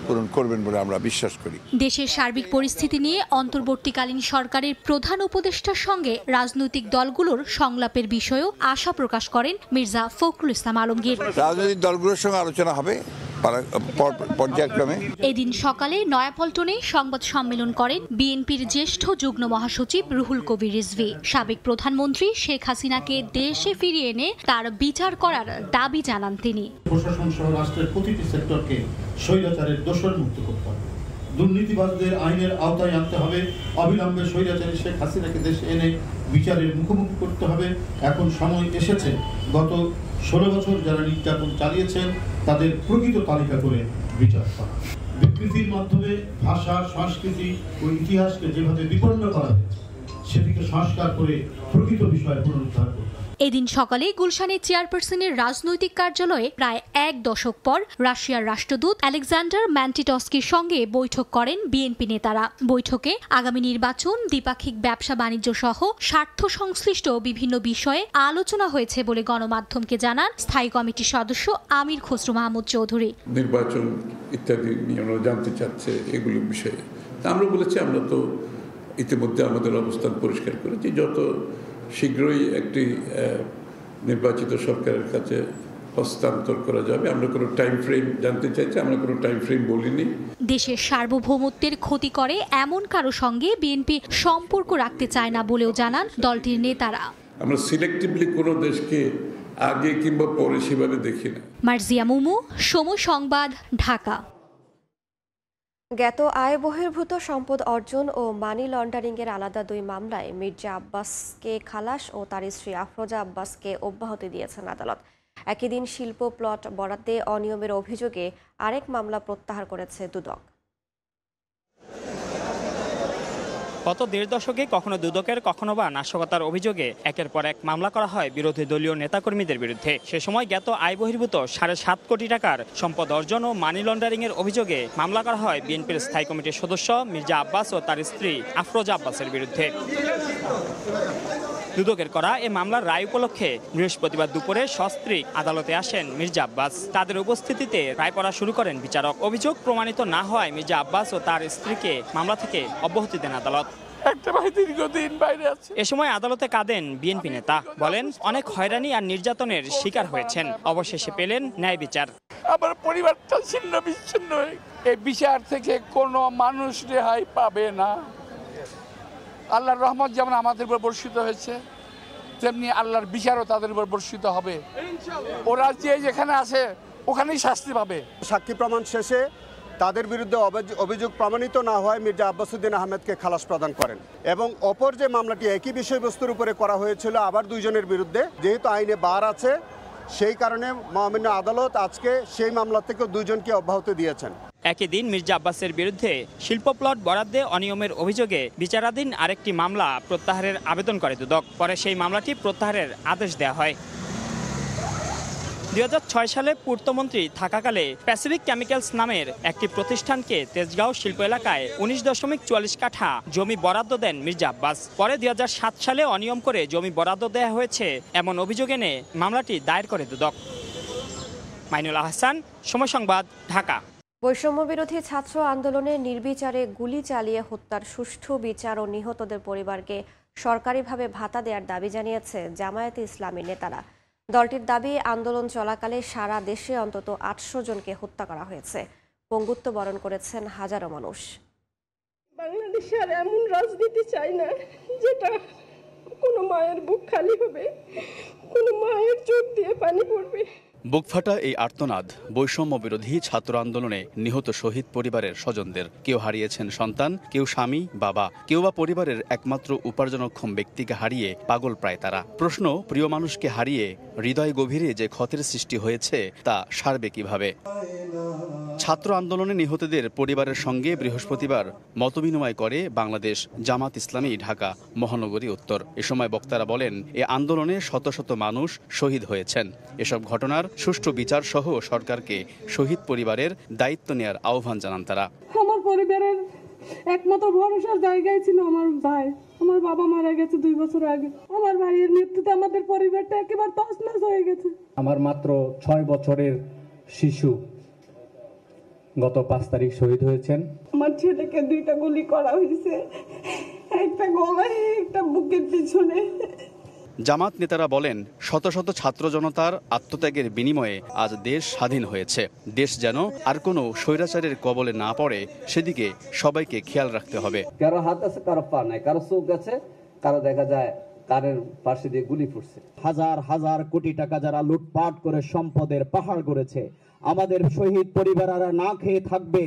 পূরণ করবেন বলে আমরা বিশ্বাস করি। দেশের সার্বিক পরিস্থিতি নিয়ে অন্তর্বর্তীকালীন সরকারের প্রধান উপদেষ্টার সঙ্গে রাজনৈতিক দলগুলোর সংলাপের বিষয়েও আশা প্রকাশ করেন মির্জা ফখরুল ইসলাম আলমগীর। রাজনৈতিক দলগুলোর সঙ্গে আলোচনা হবে পর্যায়ক্রমে। এদিন সকালে নয়াপল্টনে সংবাদ সম্মেলন করেন বিএনপির জ্যেষ্ঠ যুগ্ম মহাসচিব রুহুল কবির রিজভী। সাবেক প্রধানমন্ত্রী শেখ হাসিনাকে দেশে ফিরিয়ে এনে তার বিচার করার দাবি জানান তিনি। প্রশাসন সহ রাষ্ট্রের প্রতিটি সেক্টরকে স্বৈরাচারের দোষর মুক্ত করতে হবে, দুর্নীতিবাজদের আইনের আওতায় আনতে হবে, অবিলম্বে স্বৈরাচারী শেখ হাসিনাকে দেশে এনে বিচারের মুখোমুখি করতে হবে। এখন সময় এসেছে গত 16 বছর যারা নির্যাতন চালিয়েছেন তাদের প্রকৃত তালিকা করে বিচার করা। বিকৃতির মাধ্যমে ভাষা, সংস্কৃতি ও ইতিহাসকে যেভাবে বিপন্ন করা হয়েছে সেটিকে সংস্কার করে প্রকৃত বিষয় পুনরুদ্ধার করতে। এদিন সকালে গুলশানের চেয়ারপারসনের রাজনৈতিক কার্যালয়ে প্রায় 1 দশক পর রাশিয়ার রাষ্ট্রদূত আলেকজান্ডার ম্যান্টিটস্কির সঙ্গে বৈঠক করেন বিএনপি নেতারা। বৈঠকে আগামী নির্বাচন, দ্বিপাক্ষিক ব্যবসা বাণিজ্য সহ স্বার্থ সংশ্লিষ্ট বিভিন্ন বিষয়ে আলোচনা হয়েছে বলে গণমাধ্যমকে জানান স্থায়ী কমিটির সদস্য আমির খসরু মাহমুদ চৌধুরী। নির্বাচন ইত্যাদি নিয়ে আমরা জানতে চাচ্ছে এগুলো বিষয়ে। আমরা বলেছি আমরা তো ইতিমধ্যে আমাদের অবস্থান পরিষ্কার করেছি, যত শীঘ্রই একটি নির্বাচিত সরকারের কাছে হস্তান্তর করা যাবে। আমরা কোনো টাইম ফ্রেম জানতে চাইছি, আমরা কোনো টাইম ফ্রেম বলিনি। দেশের সার্বভৌমত্বের ক্ষতি করে এমন কারো সঙ্গে বিএনপি সম্পর্ক রাখতে চায় না বলেও জানান দলটির নেতারা। আমরা সিলেক্টিভলি কোনো দেশকে আগে কিংবা পরে সেভাবে দেখি না। মার্জিয়া মুমু, সময় সংবাদ, ঢাকা। জ্ঞাত আয় বহির্ভূত সম্পদ অর্জন ও মানি লন্ডারিংয়ের আলাদা দুই মামলায় মির্জা আব্বাসকে খালাস ও তার স্ত্রী আফরোজা আব্বাসকে অব্যাহতি দিয়েছেন আদালত। একই দিন শিল্প প্লট বরাদ্দে অনিয়মের অভিযোগে আরেক মামলা প্রত্যাহার করেছে দুদক। গত দেড় দশকে কখনো দুদকের কখনো বা নাশকতার অভিযোগে একের পর এক মামলা করা হয় বিরোধী দলীয় নেতাকর্মীদের বিরুদ্ধে। সে সময় জ্ঞাত আয় বহির্ভূত 7.5 কোটি টাকার সম্পদ অর্জন ও মানি লন্ডারিংয়ের অভিযোগে মামলা করা হয় বিএনপির স্থায়ী কমিটির সদস্য মির্জা আব্বাস ও তার স্ত্রী আফরোজা আব্বাসের বিরুদ্ধে। দুদকের করা এ মামলার রায় উপলক্ষে বৃহস্পতিবার দুপুরে সস্ত্রীক আদালতে আসেন মির্জা আব্বাস। তাদের উপস্থিতিতে রায় পড়া শুরু করেন বিচারক। অভিযোগ প্রমাণিত না হওয়ায় মির্জা আব্বাস ও তার স্ত্রীকে মামলা থেকে অব্যাহতি দেন আদালত। এ সময় আদালতে কাঁদেন বিএনপি নেতা, বলেন অনেক হয়রানি আর নির্যাতনের শিকার হয়েছেন, অবশেষে পেলেন ন্যায় বিচার। আমার পরিবারটা ছিন্ন বিচ্ছিন্ন, এই বিচার থেকে কোনো মানুষ রেহাই পাবে না। আল্লাহর রহমত যেমন আমাদের উপর বর্ষিত হয়েছে, তেমনি আল্লাহর বিচারও তাদের উপর বর্ষিত হবে। ওরা যে যেখানে আছে ওখানেই শাস্তি পাবে। সাক্ষী প্রমাণ শেষে তাদের বিরুদ্ধে অভিযোগ প্রমাণিত না হয় মির্জা আব্বাসউদ্দিন আহমেদকে খালাস প্রদান করেন এবং অপর যে মামলাটি একই বিষয়বস্তুর উপরে করা হয়েছিল আবার দুইজনের বিরুদ্ধে, যেহেতু আইনে বার আছে সেই কারণে মহামান্য আদালত আজকে সেই মামলা থেকে দুইজনকে অব্যাহতি দিয়েছেন। একই দিন মির্জা আব্বাসের বিরুদ্ধে শিল্প প্লট বরাদ্দে অনিয়মের অভিযোগে বিচারাধীন আরেকটি মামলা প্রত্যাহারের আবেদন করে দুদক। পরে সেই মামলাটি প্রত্যাহারের আদেশ দেওয়া হয়। 2006 সালে পূর্তমন্ত্রী থাকাকালে প্যাসিফিক কেমিক্যালস নামের একটি প্রতিষ্ঠানকে তেজগাঁও শিল্প এলাকায় 19.44 কাঠা জমি বরাদ্দ দেন মির্জা আব্বাস। পরে 2007 সালে অনিয়ম করে জমি বরাদ্দ দেওয়া হয়েছে এমন অভিযোগ এনে মামলাটি দায়ের করে দুদক। মাইনুল আহসান, সময় সংবাদ, ঢাকা। বৈষম্য বিরোধী ছাত্র আন্দোলনে নির্বিচারে গুলি চালিয়ে হত্যার সুষ্ঠু বিচার ও নিহতদের পরিবারকে সরকারিভাবে ভাতা দেওয়ার দাবি জানিয়েছে জামায়াতে ইসলামীর নেতারা। দলটির দাবি, আন্দোলন চলাকালে সারা দেশে অন্তত 800 জনকে হত্যা করা হয়েছে। পঙ্গুত্ব বরণ করেছেন হাজারো মানুষ। বাংলাদেশে আর এমন রাজনীতি চাই না যেটা কোনো মায়ের বুক খালি হবে, কোনো মায়ের চোখ দিয়ে পানি পড়বে। বুকফাটা এই আর্তনাদ বৈষম্য বিরোধী ছাত্র আন্দোলনে নিহত শহীদ পরিবারের স্বজনদের। কেউ হারিয়েছেন সন্তান, কেউ স্বামী, বাবা, কেউ বা পরিবারের একমাত্র উপার্জনক্ষম ব্যক্তিকে হারিয়ে পাগল প্রায় তারা। প্রশ্ন, প্রিয় মানুষকে হারিয়ে হৃদয় গভীরে যে ক্ষতের সৃষ্টি হয়েছে তা সারবে কিভাবে? ছাত্র আন্দোলনে নিহতদের পরিবারের সঙ্গে বৃহস্পতিবার মতবিনিময় করে বাংলাদেশ জামাত ইসলামী ঢাকা মহানগরী উত্তর। এ সময় বক্তারা বলেন, এ আন্দোলনে শত শত মানুষ শহীদ হয়েছেন। এসব ঘটনার সুষ্ঠু বিচার সহ সরকারকে শহীদ পরিবারের দায়িত্ব নেয়ার আহ্বান জানান তারা। আমার পরিবারের একমাত্র ভরসার জায়গায় ছিল আমার ভাই। আমার বাবা মারা গেছে 2 বছর আগে। আমার ভাইয়ের মৃত্যুতে আমাদের পরিবারটা একেবারে তছনছ হয়ে গেছে। আমার মাত্র 6 বছরের শিশু গত 5 তারিখ শহীদ হয়েছেন। আমার ছেলেকে 2টা গুলি করা হয়েছে, একটা গলায়, একটা বুকের পিছনে। জামাত নেতারা বলেন, শত শত ছাত্র জনতার আত্মত্যাগের বিনিময়ে আজ দেশ স্বাধীন হয়েছে। দেশ যেন আর কোনো স্বৈরাচারের কবলে না পড়ে সেদিকে সবাইকে খেয়াল রাখতে হবে। কারো হাত আছে, কারো পা নাই, কারো চোখ আছে, কারো দেখা যায় কারের পাশে দিয়ে গুলি ফুটছে। হাজার হাজার কোটি টাকা যারা লুটপাট করে সম্পদের পাহাড় গড়েছে, আমাদের শহীদ পরিবাররা না খেয়ে থাকবে,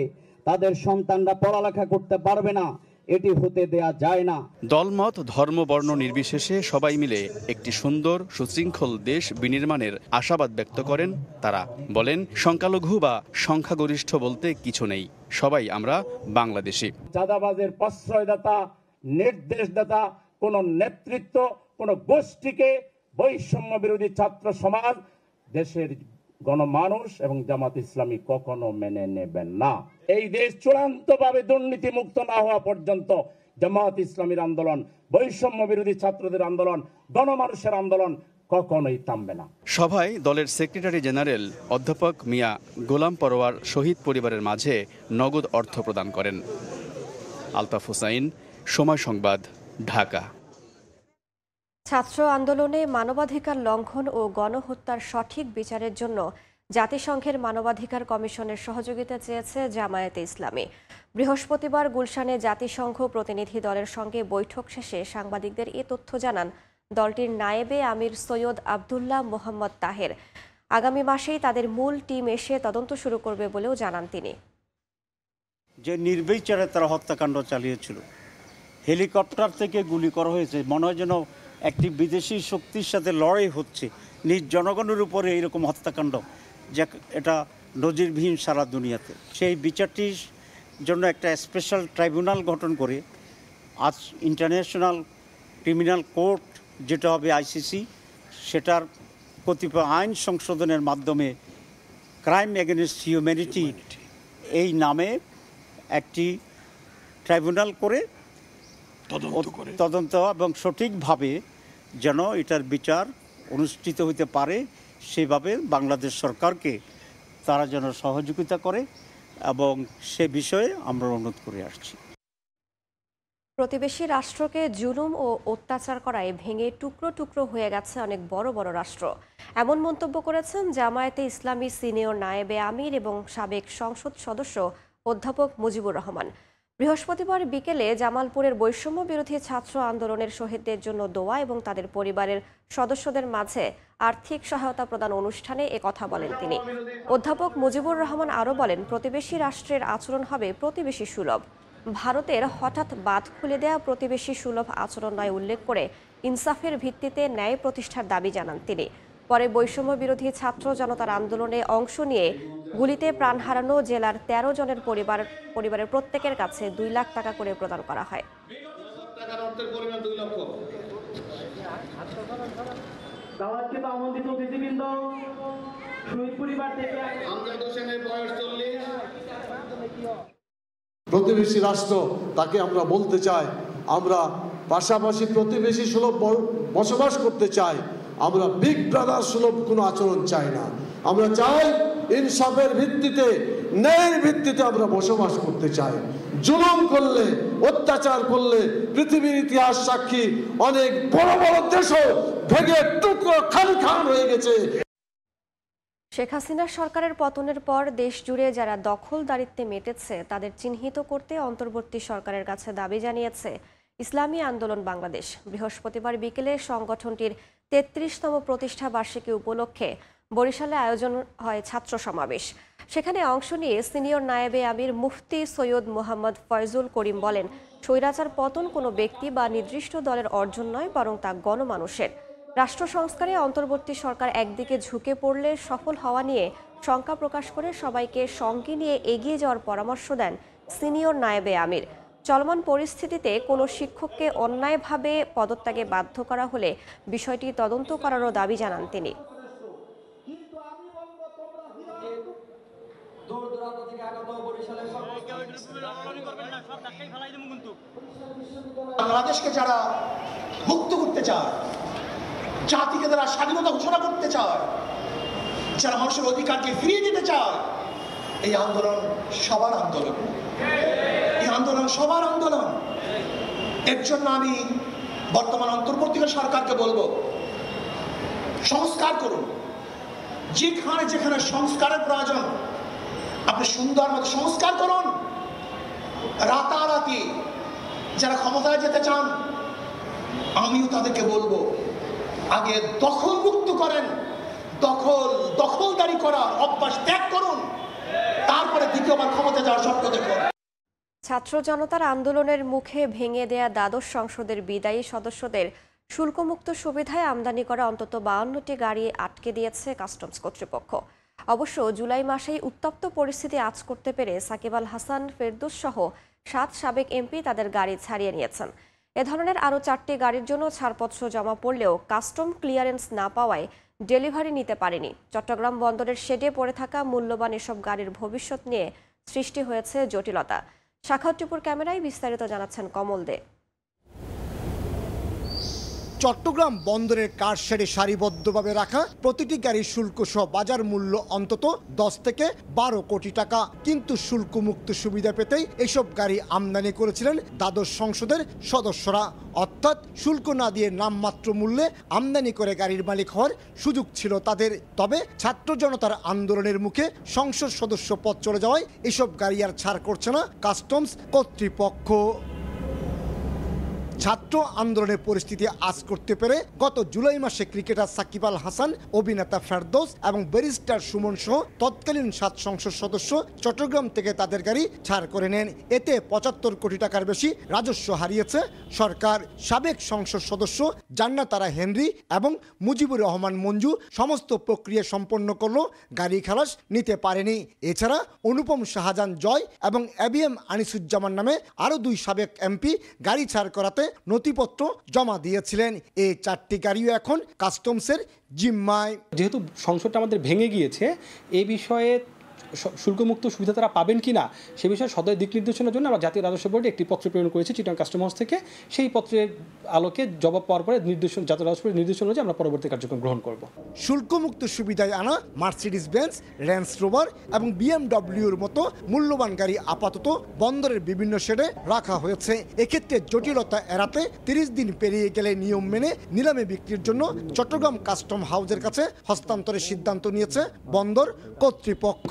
তাদের সন্তানরা পড়ালেখা করতে পারবে না, এটি হতে দেয়া যায় না। দলমত, ধর্ম, বর্ণ নির্বিশেষে সবাই মিলে একটি সুন্দর সুশৃঙ্খল দেশ বিনির্মাণের আশাবাদ ব্যক্ত করেন তারা। বলেন, সংখ্যালঘু বা সংখ্যাগরিষ্ঠ বলতে কিছু নেই, সবাই আমরা বাংলাদেশি। চাঁদাবাজের প্রশ্রয়দাতা, নির্দেশদাতা কোন নেতৃত্ব, কোন গোষ্ঠীকে বৈষম্য বিরোধী ছাত্র সমাজ, দেশের গণমানুষ এবং জামাত ইসলামী কখনো মেনে নেবেন না। এই দেশ চূড়ান্তভাবে দুর্নীতি মুক্ত না হওয়া পর্যন্ত জামাত ইসলামীর আন্দোলন, বৈষম্য বিরোধী ছাত্রদের আন্দোলন, গণমানুষের আন্দোলন কখনোই থামবে না। সভায় দলের সেক্রেটারি জেনারেল অধ্যাপক মিয়া গোলাম পরোয়ার শহীদ পরিবারের মাঝে নগদ অর্থ প্রদান করেন। আলতাফ হোসাইন, সময় সংবাদ, ঢাকা। ছাত্র আন্দোলনে মানবাধিকার লঙ্ঘন ও গণহত্যার সঠিক বিচারের জন্য জাতিসংঘের মানবাধিকার কমিশনের সহযোগিতা চেয়েছে জামায়াতে ইসলামী। বৃহস্পতিবার গুলশানে জাতিসংঘ প্রতিনিধি দলের সঙ্গে বৈঠক শেষে সাংবাদিকদের এ তথ্য জানান দলটির নায়েবে আমির সৈয়দ আবদুল্লাহ মোহাম্মদ তাহের। আগামী মাসেই তাদের মূল টিম এসে তদন্ত শুরু করবে বলেও জানান তিনি। যে নির্বিচারে তারা হত্যাকাণ্ড চালিয়েছিল, হেলিকপ্টার থেকে গুলি করা হয়েছে, মনে হয় যেন একটি বিদেশি শক্তির সাথে লড়াই হচ্ছে নিজ জনগণের উপরে এইরকম হত্যাকাণ্ড, যে এটা নজিরবিহীন সারা দুনিয়াতে। সেই বিচারটির জন্য একটা স্পেশাল ট্রাইব্যুনাল গঠন করে আজ ইন্টারন্যাশনাল ক্রিমিনাল কোর্ট যেটা হবে ICC, সেটার কতিপয় আইন সংশোধনের মাধ্যমে ক্রাইম এগেনস্ট হিউম্যানিটি এই নামে একটি ট্রাইব্যুনাল করে তদন্ত এবং সঠিকভাবে যেন এটার বিচার অনুষ্ঠিত হতে পারে, সেভাবে বাংলাদেশ সরকারকে তারা যেন সহযোগিতা করে এবং সে বিষয়ে আমরা অনুরোধ করে আসছি। প্রতিবেশী রাষ্ট্রকে জুলুম ও অত্যাচার করায় ভেঙে টুকরো টুকরো হয়ে গেছে অনেক বড় বড় রাষ্ট্র, এমন মন্তব্য করেছেন জামায়াতে ইসলামী সিনিয়র নায়েবে আমির এবং সাবেক সংসদ সদস্য অধ্যাপক মুজিবুর রহমান। বৃহস্পতিবার বিকেলে জামালপুরের বৈষম্য বিরোধী ছাত্র আন্দোলনের শহীদদের জন্য দোয়া এবং তাদের পরিবারের সদস্যদের মাঝে আর্থিক সহায়তা প্রদান অনুষ্ঠানে একথা বলেন তিনি। অধ্যাপক মুজিবুর রহমান আরও বলেন, প্রতিবেশী রাষ্ট্রের আচরণ হবে প্রতিবেশী সুলভ। ভারতের হঠাৎ বাঁধ খুলে দেয়া প্রতিবেশী সুলভ আচরণ নয় উল্লেখ করে ইনসাফের ভিত্তিতে ন্যায় প্রতিষ্ঠার দাবি জানান তিনি। পরে বৈষম্য বিরোধী ছাত্র জনতার আন্দোলনে অংশ নিয়ে গুলিতে প্রাণ হারানো জেলার 13 জনের পরিবারের প্রত্যেকের কাছে 2 লাখ টাকা করে প্রদান করা হয়। প্রতিবেশী রাষ্ট্র, তাকে আমরা বলতে চাই আমরা পাশাপাশি প্রতিবেশী সুলভ বসবাস করতে চাই। আমরা বিগ ব্রাদার সুলভ কোনো আচরণ চাই না। আমরা চাই ইনসাফের ভিত্তিতে, ন্যায়ের ভিত্তিতে আমরা বসবাস করতে চাই। জুলুম করলে, অত্যাচার করলে পৃথিবীর ইতিহাস সাক্ষী অনেক বড় বড় দেশও ভেঙে টুকরো খান খান হয়ে গেছে। শেখ হাসিনা সরকারের পতনের পর দেশ জুড়ে যারা দখলদারিত্বে মেতেছে তাদের চিহ্নিত করতে অন্তর্বর্তী সরকারের কাছে দাবি জানিয়েছে ইসলামী আন্দোলন বাংলাদেশ। বৃহস্পতিবার বিকেলে সংগঠনটির 33তম প্রতিষ্ঠা বার্ষিকী উপলক্ষে বরিশালে আয়োজন হয় ছাত্র সমাবেশ। সেখানে অংশ নিয়ে সিনিয়র নায়েবে আমির মুফতি সৈয়দ মোহাম্মদ ফয়জুল করিম বলেন, স্বৈরাচার পতন কোনো ব্যক্তি বা নির্দিষ্ট দলের অর্জন নয়, বরং তা গণমানুষের। রাষ্ট্র সংস্কারে অন্তর্বর্তী সরকার একদিকে ঝুঁকে পড়লে সফল হওয়া নিয়ে শঙ্কা প্রকাশ করে সবাইকে সঙ্গে নিয়ে এগিয়ে যাওয়ার পরামর্শ দেন সিনিয়র নায়েবে আমির। চলমান পরিস্থিতিতে কোনো শিক্ষককে অন্যায়ভাবে পদত্যাগে বাধ্য করা হলে বিষয়টি তদন্ত করারও দাবি জানান তিনি। বাংলাদেশকে যারা মুক্ত করতে চায়, জাতিকে যারা স্বাধীনতা ঘোষণা করতে চায়, যারা মানুষের অধিকারকে ফিরিয়ে দিতে চায়, এই আন্দোলন সবার আন্দোলন, এই আন্দোলন সবার আন্দোলন। এর জন্য আমি বর্তমান অন্তর্বর্তী সরকারকে বলবো, সংস্কার করুন। যেখানে যেখানে সংস্কারের প্রয়োজন আপনি সুন্দর মতো সংস্কার করুন। রাতারাতি যারা ক্ষমতায় যেতে চান, আমিও তাদেরকে বলবো, আগে দখল মুক্ত করেন, দখলদারি করার অভ্যাস ত্যাগ করুন, তারপরে দ্বিতীয়বার ক্ষমতা যাওয়ার স্বপ্ন দেখুন। ছাত্র জনতার আন্দোলনের মুখে ভেঙে দেয়া দ্বাদশ সংসদের বিদায়ী সদস্যদের শুল্কমুক্ত সুবিধায় আমদানি করা অন্তত 52টি গাড়ি আটকে দিয়েছে কাস্টমস কর্তৃপক্ষ। অবশ্য জুলাই মাসেই উত্তপ্ত পরিস্থিতি আঁচ করতে পেরে সাকিব আল হাসান, ফেরদৌস সহ 7 সাবেক এমপি তাদের গাড়ি ছাড়িয়ে নিয়েছেন। এ ধরনের আরও 4টি গাড়ির জন্য ছাড়পত্র জমা পড়লেও কাস্টম ক্লিয়ারেন্স না পাওয়ায় ডেলিভারি নিতে পারেনি। চট্টগ্রাম বন্দরের শেডে পড়ে থাকা মূল্যবান এসব গাড়ির ভবিষ্যৎ নিয়ে সৃষ্টি হয়েছে জটিলতা। শাখাউত টিপুর ক্যামেরায় বিস্তারিত জানাচ্ছেন কমল দে। চট্টগ্রাম বন্দরের কারশেডে সারিবদ্ধভাবে রাখা প্রতিটি গাড়ির শুল্ক সহ বাজার মূল্য অন্তত 10 থেকে 12 কোটি টাকা। কিন্তু শুল্কমুক্ত সুবিধা পেতেই এসব গাড়ি আমদানি করেছিলেন দ্বাদশ সংসদের সদস্যরা। অর্থাৎ শুল্ক না দিয়ে নামমাত্র মূল্যে আমদানি করে গাড়ির মালিক হওয়ার সুযোগ ছিল তাদের। তবে ছাত্র জনতার আন্দোলনের মুখে সংসদ সদস্য পদ চলে যাওয়ায় এসব গাড়ি আর ছাড় করছে না কাস্টমস কর্তৃপক্ষ। ছাত্র আন্দোলনের পরিস্থিতি আজ করতে পেরে গত জুলাই মাসে ক্রিকেটার সাকিব আল হাসান, অভিনেতা ফেরদৌস এবং ব্যারিস্টার সুমন সহ তৎকালীন 7 সংসদ সদস্য চট্টগ্রাম থেকে তাদের গাড়ি ছাড় করে নেন। এতে 75 কোটি টাকার বেশি রাজস্ব হারিয়েছে সরকার। সাবেক সংসদ সদস্য জান্নাত আরা হেনরি এবং মুজিবুর রহমান মঞ্জু সমস্ত প্রক্রিয়া সম্পন্ন করলেও গাড়ি খালাস নিতে পারেনি। এছাড়া অনুপম শাহজাহান জয় এবং এবিএম আনিসুজ্জামান নামে আরও 2 সাবেক এমপি গাড়ি ছাড় করাতে নথিপত্র জমা দিয়েছিলেন। এই 4টি গাড়িও এখন কাস্টমসের জিম্মায়। যেহেতু সংসদটা আমাদের ভেঙে গিয়েছে, এই বিষয়ে শুল্কমুক্ত সুবিধা তারা পাবেন কিনা সে বিষয়ে সদয় দিক নির্দেশনার জন্য আমরা জাতীয় রাজস্ব বোর্ডে একটি পত্র প্রেরণ করেছি চিটাগাং কাস্টম হাউস থেকে। সেই পত্রের আলোকে জবাব পাওয়ার পরে জাতীয় রাজস্ব বোর্ডের নির্দেশনা অনুযায়ী আমরা পরবর্তী কার্যক্রম গ্রহণ করব। শুল্কমুক্ত সুবিধায় আনা মার্সিডিজ বেঞ্জ, রেঞ্জ রোভার এবং বিএমডব্লিউর মতো মূল্যবান গাড়ি আপাতত বন্দরের বিভিন্ন শেডে রাখা হয়েছে। এক্ষেত্রে জটিলতা এড়াতে 30 দিন পেরিয়ে গেলে নিয়ম মেনে নিলামে বিক্রির জন্য চট্টগ্রাম কাস্টম হাউসের কাছে হস্তান্তরের সিদ্ধান্ত নিয়েছে বন্দর কর্তৃপক্ষ।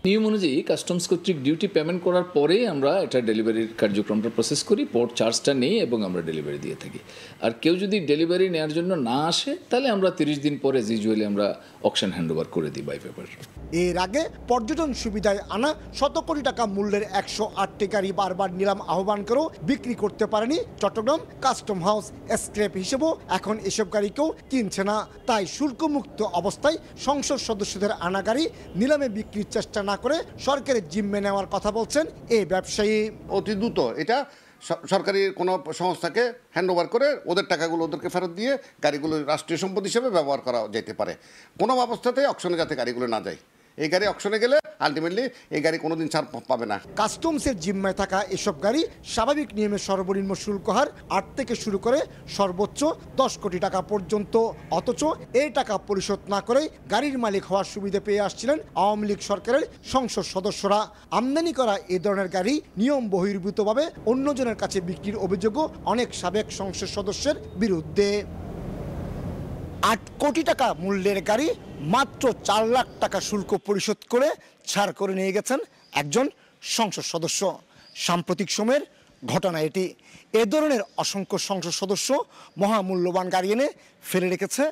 নিয়ম অনুযায়ী কাস্টমস কর্তৃক ডিউটি পেমেন্ট করার পরে আমরা এটা ডেলিভারির কার্যক্রমটা প্রসেস করি, পোর্ট চার্জটা নেই এবং আমরা ডেলিভারি দিয়ে থাকি। আর কেউ যদি ডেলিভারি নেওয়ার জন্য না আসে তাহলে আমরা 30 দিন পরে ইউজুয়ালি আমরা অকশন হ্যান্ডওভার করে দিই বাই পেপার। এর আগে পর্যটন সুবিধায় আনা 100 কোটি টাকা মূল্যের 108টি গাড়ি বারবার নিলাম আহ্বান করেও বিক্রি করতে পারেনি চট্টগ্রাম কাস্টম হাউস। স্ক্র্যাপ হিসেবেও এখন এসব গাড়ি কেউ কিনছে না। তাই শুল্কমুক্ত অবস্থায় সংসদ সদস্যদের আনা গাড়ি নিলামে বিক্রির চেষ্টা না করে সরকারের জিম্মে নেওয়ার কথা বলছেন এই ব্যবসায়ী। অতি দ্রুত এটা সরকারি কোনো সংস্থাকে হ্যান্ডওভার করে ওদের টাকাগুলো ওদেরকে ফেরত দিয়ে গাড়িগুলো রাষ্ট্রীয় সম্পদ হিসেবে ব্যবহার করা যেতে পারে। কোনো অবস্থাতে অকশনে যাতে গাড়িগুলো না যায়। এই গাড়ি অকশনে গেলে আলটিমেটলি এই গাড়ি কোনোদিন ছাড় পাবে না। কাস্টমসের জিম্মায় থাকা এসব গাড়ি স্বাভাবিক নিয়মে সর্বনিম্ন শুল্ক হার 8 থেকে শুরু করে সর্বোচ্চ 10 কোটি টাকা পর্যন্ত। অথচ এই টাকা পরিশোধ না করে গাড়ির মালিক হওয়ার সুবিধা পেয়ে আসছিলেন আওয়ামী লীগ সরকারের সংসদ সদস্যরা। আমদানি করা এই ধরনের গাড়ি নিয়ম বহির্ভূতভাবে অন্যজনের কাছে বিক্রির অভিযোগও অনেক সাবেক সংসদ সদস্যের বিরুদ্ধে। 8 কোটি টাকা মূল্যের গাড়ি মাত্র 4 লাখ টাকা শুল্ক পরিশোধ করে ছাড় করে নিয়ে গেছেন একজন সংসদ সদস্য। সাম্প্রতিক সময়ের ঘটনা এটি। এ ধরনের অসংখ্য সংসদ সদস্য মহামূল্যবান গাড়ি এনে ফেলে রেখেছে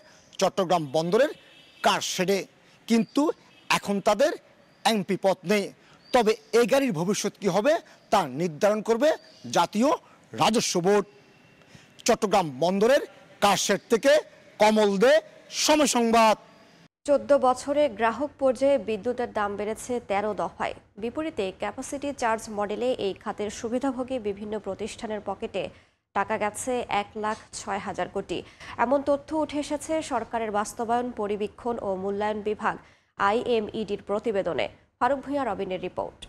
চট্টগ্রাম বন্দরের কারশেডে, কিন্তু এখন তাদের এমপি পদ নেই। তবে এই গাড়ির ভবিষ্যৎ কী হবে তা নির্ধারণ করবে জাতীয় রাজস্ব বোর্ড। চট্টগ্রাম বন্দরের কারশেড থেকে কমল দে, সময় সংবাদ। 14 বছরে গ্রাহক পর্যায়ে বিদ্যুতের দাম বেড়েছে 13 দফায়। বিপরীতে ক্যাপাসিটি চার্জ মডেলে এই খাতের সুবিধাভোগী বিভিন্ন প্রতিষ্ঠানের পকেটে টাকা গেছে 1,06,000 কোটি। এমন তথ্য উঠে এসেছে সরকারের বাস্তবায়ন, পরিবীক্ষণ ও মূল্যায়ন বিভাগ IMEDর প্রতিবেদনে। ফারুক ভূঁইয়া রবিনের রিপোর্ট।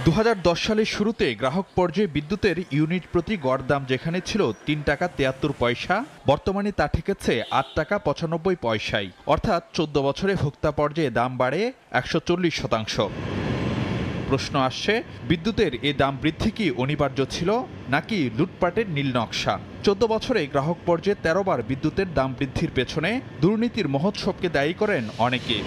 2010 সালের শুরুতে গ্রাহক পর্যায়ে বিদ্যুতের ইউনিট প্রতি গড় দাম যেখানে ছিল 3 টাকা 73 পয়সা, বর্তমানে তা ঠেকেছে 8 টাকা 95 পয়সায়। অর্থাৎ 14 বছরে ভোক্তা পর্যায়ে দাম বাড়ে 140%। প্রশ্ন আসছে, বিদ্যুতের এ দাম বৃদ্ধি কি অনিবার্য ছিল নাকি লুটপাটের নীল নকশা? 14 বছরে গ্রাহক পর্যায়ে 13 বার বিদ্যুতের দাম বৃদ্ধির পেছনে দুর্নীতির মহোৎসবকে দায়ী করেন অনেকে।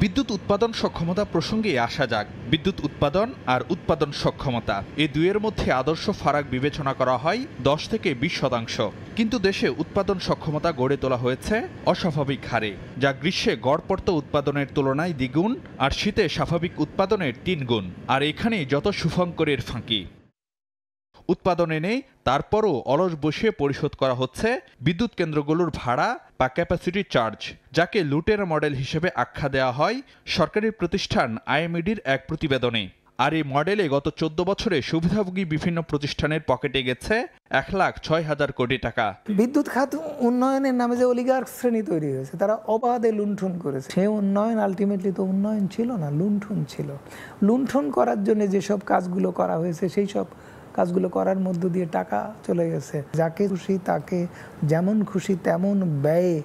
বিদ্যুৎ উৎপাদন সক্ষমতা প্রসঙ্গে আসা যাক। বিদ্যুৎ উৎপাদন আর উৎপাদন সক্ষমতা এই দুয়ের মধ্যে আদর্শ ফারাক বিবেচনা করা হয় 10 থেকে 20%। কিন্তু দেশে উৎপাদন সক্ষমতা গড়ে তোলা হয়েছে অস্বাভাবিক হারে, যা গ্রীষ্মে গড়পড়তা উৎপাদনের তুলনায় দ্বিগুণ আর শীতে স্বাভাবিক উৎপাদনের 3 গুণ। আর এখানেই যত শুভঙ্করের ফাঁকি। উৎপাদন এনে তারপরও অলস বসিয়ে পরিশোধ করা হচ্ছে বিদ্যুৎ কেন্দ্রগুলোর ভাড়া বা ক্যাপাসিটি চার্জ, যাকে লুটেরা মডেল হিসেবে আখ্যা দেওয়া হয় সরকারি প্রতিষ্ঠান IMEDর এক প্রতিবেদনে। আর এই মডেলে গত 14 বছরে সুবিধাভোগী বিভিন্ন প্রতিষ্ঠানের পকেটে গেছে 1,06,000 কোটি টাকা। বিদ্যুৎ খাত উন্নয়নের নামে যে অলিগার্ক শ্রেণী তৈরি হয়েছে, তারা অবাধে লুণ্ঠন করেছে। সেই উন্নয়ন আলটিমেটলি তো উন্নয়ন ছিল না, লুণ্ঠন ছিল। লুণ্ঠন করার জন্য যেসব কাজগুলো করা হয়েছে সেই সব কাজগুলো করার মধ্য দিয়ে টাকা চলে গেছে। যাকে খুশি তাকে যেমন খুশি তেমন ব্যয়ে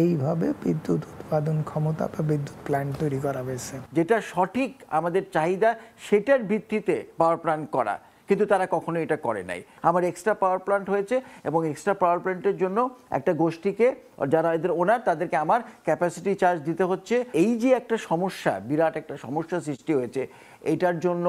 এইভাবে বিদ্যুৎ উৎপাদন ক্ষমতা বা বিদ্যুৎ প্ল্যান্ট তৈরি করা হয়েছে। যেটা সঠিক আমাদের চাহিদা সেটার ভিত্তিতে পাওয়ার প্ল্যান্ট করা, কিন্তু তারা কখনো এটা করে নাই। আমার এক্সট্রা পাওয়ার প্ল্যান্ট হয়েছে এবং এক্সট্রা পাওয়ার প্ল্যান্টের জন্য একটা গোষ্ঠীকে, যারা এদের ওনার, তাদেরকে আমার ক্যাপাসিটি চার্জ দিতে হচ্ছে। এই যে একটা সমস্যা, বিরাট একটা সমস্যা সৃষ্টি হয়েছে, এটার জন্য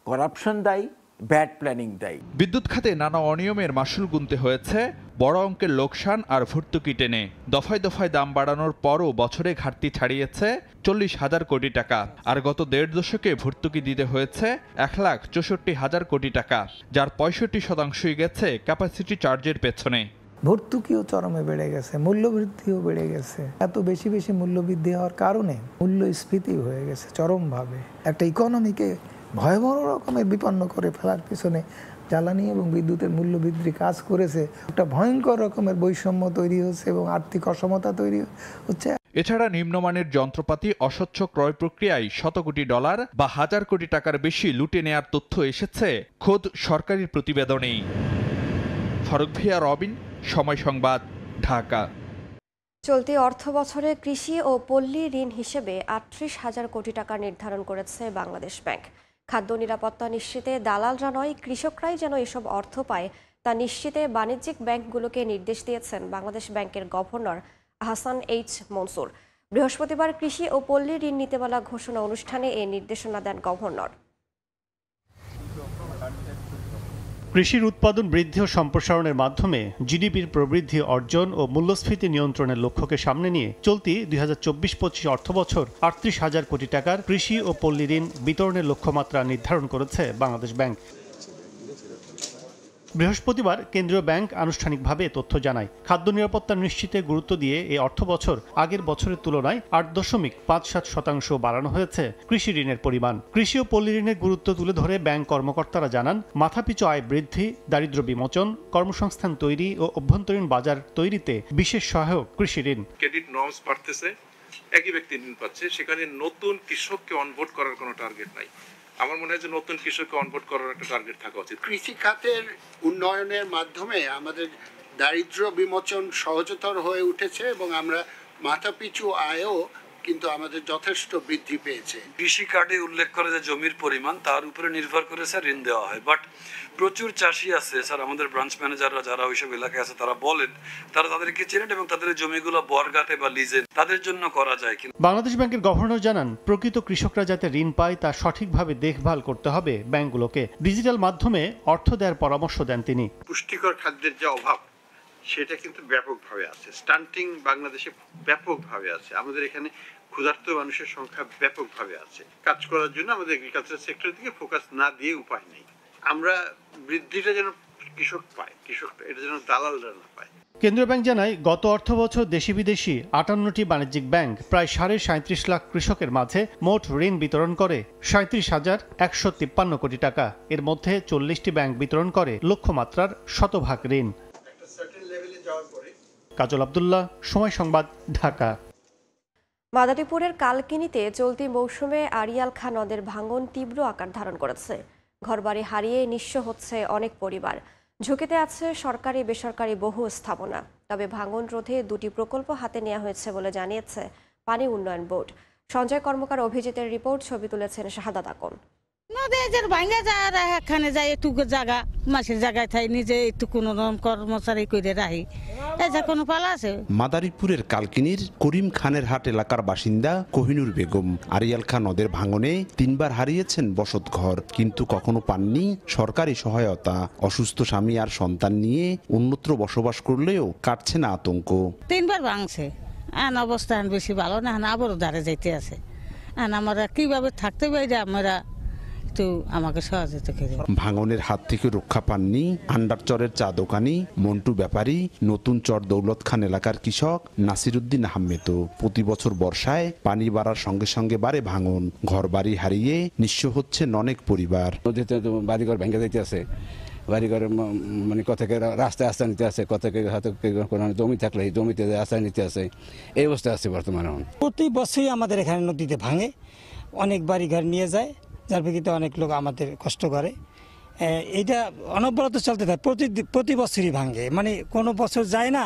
করাপশন দায়ী, ব্যাড প্ল্যানিং দায়ী। বিদ্যুৎ খাতে নানা অনিয়মের মাসুল গুনতে হয়েছে বড় অঙ্কের লোকসান আর ভর্তুকি টেনে। দফায় দফায় দাম বাড়ানোর পরও বছরে ঘাটতি ছাড়িয়েছে 40,000 কোটি টাকা। আর গত 1.5 দশকে ভর্তুকি দিতে হয়েছে 1,64,000 কোটি টাকা, যার 65% গেছে ক্যাপাসিটি চার্জের পেছনে। ভর্তুকিও চরমে বেড়ে গেছে, মূল্যবৃদ্ধিও বেড়ে গেছে। এত বেশি বেশি মূল্যবৃদ্ধি হওয়ার কারণে মূল্যস্ফীতি হয়ে গেছে চরমভাবে। একটা ইকোনমিকে ভয়াবহ রকমের বিপন্ন করে ফেলার পিছনে জ্বালানি এবং বিদ্যুতের মূল্যবৃদ্ধি কাজ করেছে। একটা ভয়ঙ্কর রকমের বৈষম্য তৈরি হচ্ছে এবং আর্থিক অসমতা তৈরি হচ্ছে। এছাড়া নিম্নমানের যন্ত্রপাতি, অস্বচ্ছ ক্রয় প্রক্রিয়ায় $100 কোটি বা 1,000 কোটি টাকার বেশি লুটে নেয়ার তথ্য এসেছে খোদ সরকারি প্রতিবেদনেই। ফারুক ভিয়া, রবিন, সময় সংবাদ, ঢাকা। চলতি অর্থ বছরে কৃষি ও পল্লী ঋণ হিসেবে 38,000 কোটি টাকা নির্ধারণ করেছে বাংলাদেশ ব্যাংক। খাদ্য নিরাপত্তা নিশ্চিতে দালালরা নয়, কৃষকরাই যেন এসব অর্থ পায় তা নিশ্চিতে বাণিজ্যিক ব্যাংকগুলোকে নির্দেশ দিয়েছেন বাংলাদেশ ব্যাংকের গভর্নর আহসান এইচ মনসুর। বৃহস্পতিবার কৃষি ও পল্লী ঋণ নীতিমালা ঘোষণা অনুষ্ঠানে এই নির্দেশনা দেন গভর্নর। কৃষির উৎপাদন বৃদ্ধি ও সম্প্রসারণের মাধ্যমে জিডিপির প্রবৃদ্ধি অর্জন ও মূল্যস্ফীতি নিয়ন্ত্রণের লক্ষ্যকে সামনে নিয়ে চলতি 2024-25 অর্থবছর 38,000 কোটি টাকার কৃষি ও পল্লী ঋণ বিতরণের লক্ষ্যমাত্রা নির্ধারণ করেছে বাংলাদেশ ব্যাংক। বৃহস্পতিবার কেন্দ্রীয় ব্যাংক আনুষ্ঠানিকভাবে তথ্য জানায়। খাদ্য নিরাপত্তা নিশ্চিতে গুরুত্ব দিয়ে এই অর্থবছর আগের বছরের তুলনায় 8.57% বাড়ানো হয়েছে কৃষি ঋণের পরিমাণ। কৃষি ও পল্লী ঋণের গুরুত্ব তুলে ধরে ব্যাংক কর্মকর্তারা জানান, মাথাপিছু আয় বৃদ্ধি, দারিদ্র্য বিমোচন, কর্মসংস্থান তৈরি ও অভ্যন্তরীণ বাজার তৈরিতে বিশেষ সহায়ক কৃষি ঋণ। ক্রেডিট নর্মস বাড়তেছে, একই ব্যক্তি ঋণ পাচ্ছে, সেখানে নতুন কৃষককে অনবোর্ড করার কোনো টার্গেট নাই। আমার মনে হয় যে নতুন কৃষককে অনবোর্ড করার একটা টার্গেট থাকা উচিত। কৃষি খাতের উন্নয়নের মাধ্যমে আমাদের দারিদ্র্য বিমোচন সহজতর হয়ে উঠেছে এবং আমরা মাথাপিছু আয়ও কিন্তু আমাদের যথেষ্ট বৃদ্ধি পেয়েছে। কৃষি কার্ডে উল্লেখ করে যে জমির পরিমাণ, তার উপরে নির্ভর করে স্যার ঋণ দেওয়া হয়। বাট প্রচুর চাষি আছে স্যার, আমাদের ব্রাঞ্চ ম্যানেজাররা যারা ওইসব এলাকায় আছে তারা বলেন, তারা তাদেরকে চেনেন এবং তাদের জমিগুলো বর্গাতে বা লিজে তাদের জন্য করা যায়। কিন্তু বাংলাদেশ ব্যাংকের গভর্নর জানান, প্রকৃত কৃষকরা যাতে ঋণ পায় তা সঠিকভাবে দেখভাল করতে হবে ব্যাংকগুলোকে। ডিজিটাল মাধ্যমে অর্থ দেওয়ার পরামর্শ দেন তিনি। পুষ্টিকর খাদ্যের যে অভাব সেটা কিন্তু ব্যাপকভাবে আছে। স্টান্টিং বাংলাদেশে ব্যাপকভাবে আছে। আমাদের এখানে ক্ষুধার্ত মানুষের সংখ্যা ব্যাপকভাবে আছে। কাজ করার জন্য আমাদের এগ্রিকালচার সেক্টরের দিকে ফোকাস না দিয়ে উপায় নেই। আমরা বৃদ্ধিটা যেন কৃষক পায়, কৃষকটা এটা যেন দালালরা না পায়। কেন্দ্রীয় ব্যাংক জানায়, গত অর্থবছর দেশি বিদেশি 58টি বাণিজ্যিক ব্যাংক প্রায় 37.5 লাখ কৃষকের মাঝে মোট ঋণ বিতরণ করে 37,153 কোটি টাকা। এর মধ্যে 40টি ব্যাংক বিতরণ করে লক্ষ্যমাত্রার শতভাগ ঋণ। কাজল আব্দুল্লাহ, সময় সংবাদ, ঢাকা। মাদারীপুরের কালকিনিতে চলতি মৌসুমে আড়িয়াল খাঁ নদের ভাঙন তীব্র আকার ধারণ করেছে। ঘরবাড়ি হারিয়ে নিঃস্ব হচ্ছে অনেক পরিবার। ঝুঁকিতে আছে সরকারি বেসরকারি বহু স্থাপনা। তবে ভাঙন রোধে 2টি প্রকল্প হাতে নেওয়া হয়েছে বলে জানিয়েছে পানি উন্নয়ন বোর্ড। সঞ্জয় কর্মকার, অভিজিতের রিপোর্ট, ছবি তুলেছেন শাহাদাত আকন। নদীর ভাঙে যায় আর এখানে যায় একটুকু জায়গা মাসের জায়গায় থাই নিজে একটু কোনো কর্মচারী করে রাখি, এটা কোনো পালা আছে। মাদারীপুরের কালকিনির করিম খানের হাট এলাকার বাসিন্দা কোহিনুর বেগম আড়িয়াল খাঁ নদের ভাঙনে 3বার হারিয়েছেন বসত ঘর, কিন্তু কখনো পাননি সরকারি সহায়তা। অসুস্থ স্বামী আর সন্তান নিয়ে অন্যত্র বসবাস করলেও কাটছে না আতঙ্ক। 3বার ভাঙছে, আন অবস্থা বেশি ভালো না, আবারও ধারে যাইতে আছে। আমরা কিভাবে থাকতে পারি, আমরা আমাকে সহযোগিতা করে। ভাঙনের হাত থেকে রক্ষা পাননি আন্ডারচরের চা দোকানি মন্টু ব্যাপারী, নতুন চর দৌলত খান এলাকার কৃষক নাসিরউদ্দিন আহমেদও। প্রতি বছর বর্ষায় পানি বাড়ার সঙ্গে সঙ্গে বাড়ে ভাঙন। ঘর বাড়ি হারিয়ে নিঃস্ব হচ্ছেন অনেক পরিবার। নদীতে বাড়িঘর ভেঙে যাইতে আছে, বাড়িঘরে মানে কতকে রাস্তায় আশ্রয় নিতে আছে, কতকে হাতে জমি থাকলে জমিতে আশ্রয় নিতে আছে, এই অবস্থায় আছে বর্তমানে। প্রতি বছরই আমাদের এখানে নদীতে ভাঙে, অনেক বাড়িঘর নিয়ে যায়, যার ভিত্তিতে অনেক লোক আমাদের কষ্ট করে। এটা অনবরত চলতে থাকে, প্রতি বছরই ভাঙে, মানে কোনো বছর যায় না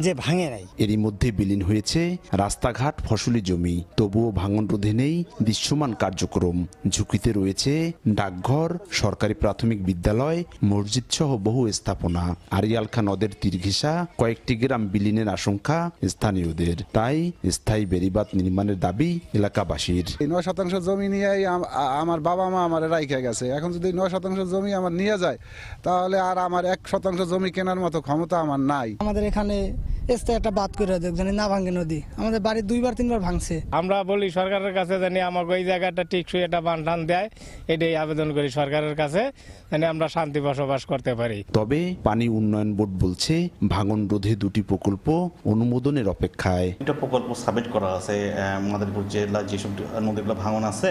যে ভাঙে নাই। এরই মধ্যে বিলীন হয়েছে রাস্তাঘাট, ফসলি জমি, তবুও ভাঙন রোধে নেই দৃশ্যমান কার্যক্রম। ঝুঁকিতে রয়েছে ডাকঘর, সরকারি প্রাথমিক বিদ্যালয়, মসজিদ সহ বহু স্থাপনা। আরিয়াল খাঁ নদের তীর ঘেঁষা কয়েকটি গ্রাম বিলীনের আশঙ্কা স্থানীয়দের, তাই স্থায়ী বেড়িবাঁধ নির্মাণের দাবি এলাকাবাসীর। 9% জমি নিয়ে আমার বাবা মা আমার রাইখে গেছে, এখন যদি 9% জমি আমার নিয়ে যায় তাহলে আর আমার 1% জমি কেনার মতো ক্ষমতা আমার নাই। আমাদের এখানে একটা বাদ করে দেখ জানি না ভাঙে নদী, আমাদের বাড়ি 2-3 বার ভাঙছে। আমরা বলি সরকারের কাছে জানি আমাকে ওই জায়গাটা টিকসই একটা বানটান দেয়, এটাই আবেদন করি সরকারের কাছে, জানি আমরা শান্তি বসবাস করতে পারি। তবে পানি উন্নয়ন বোর্ড বলছে ভাঙন রোধে 2টি প্রকল্প অনুমোদনের অপেক্ষায়। এটা প্রকল্প সাবমিট করা আছে মাদারীপুর জেলায় যেসব নদীগুলো ভাঙন আছে,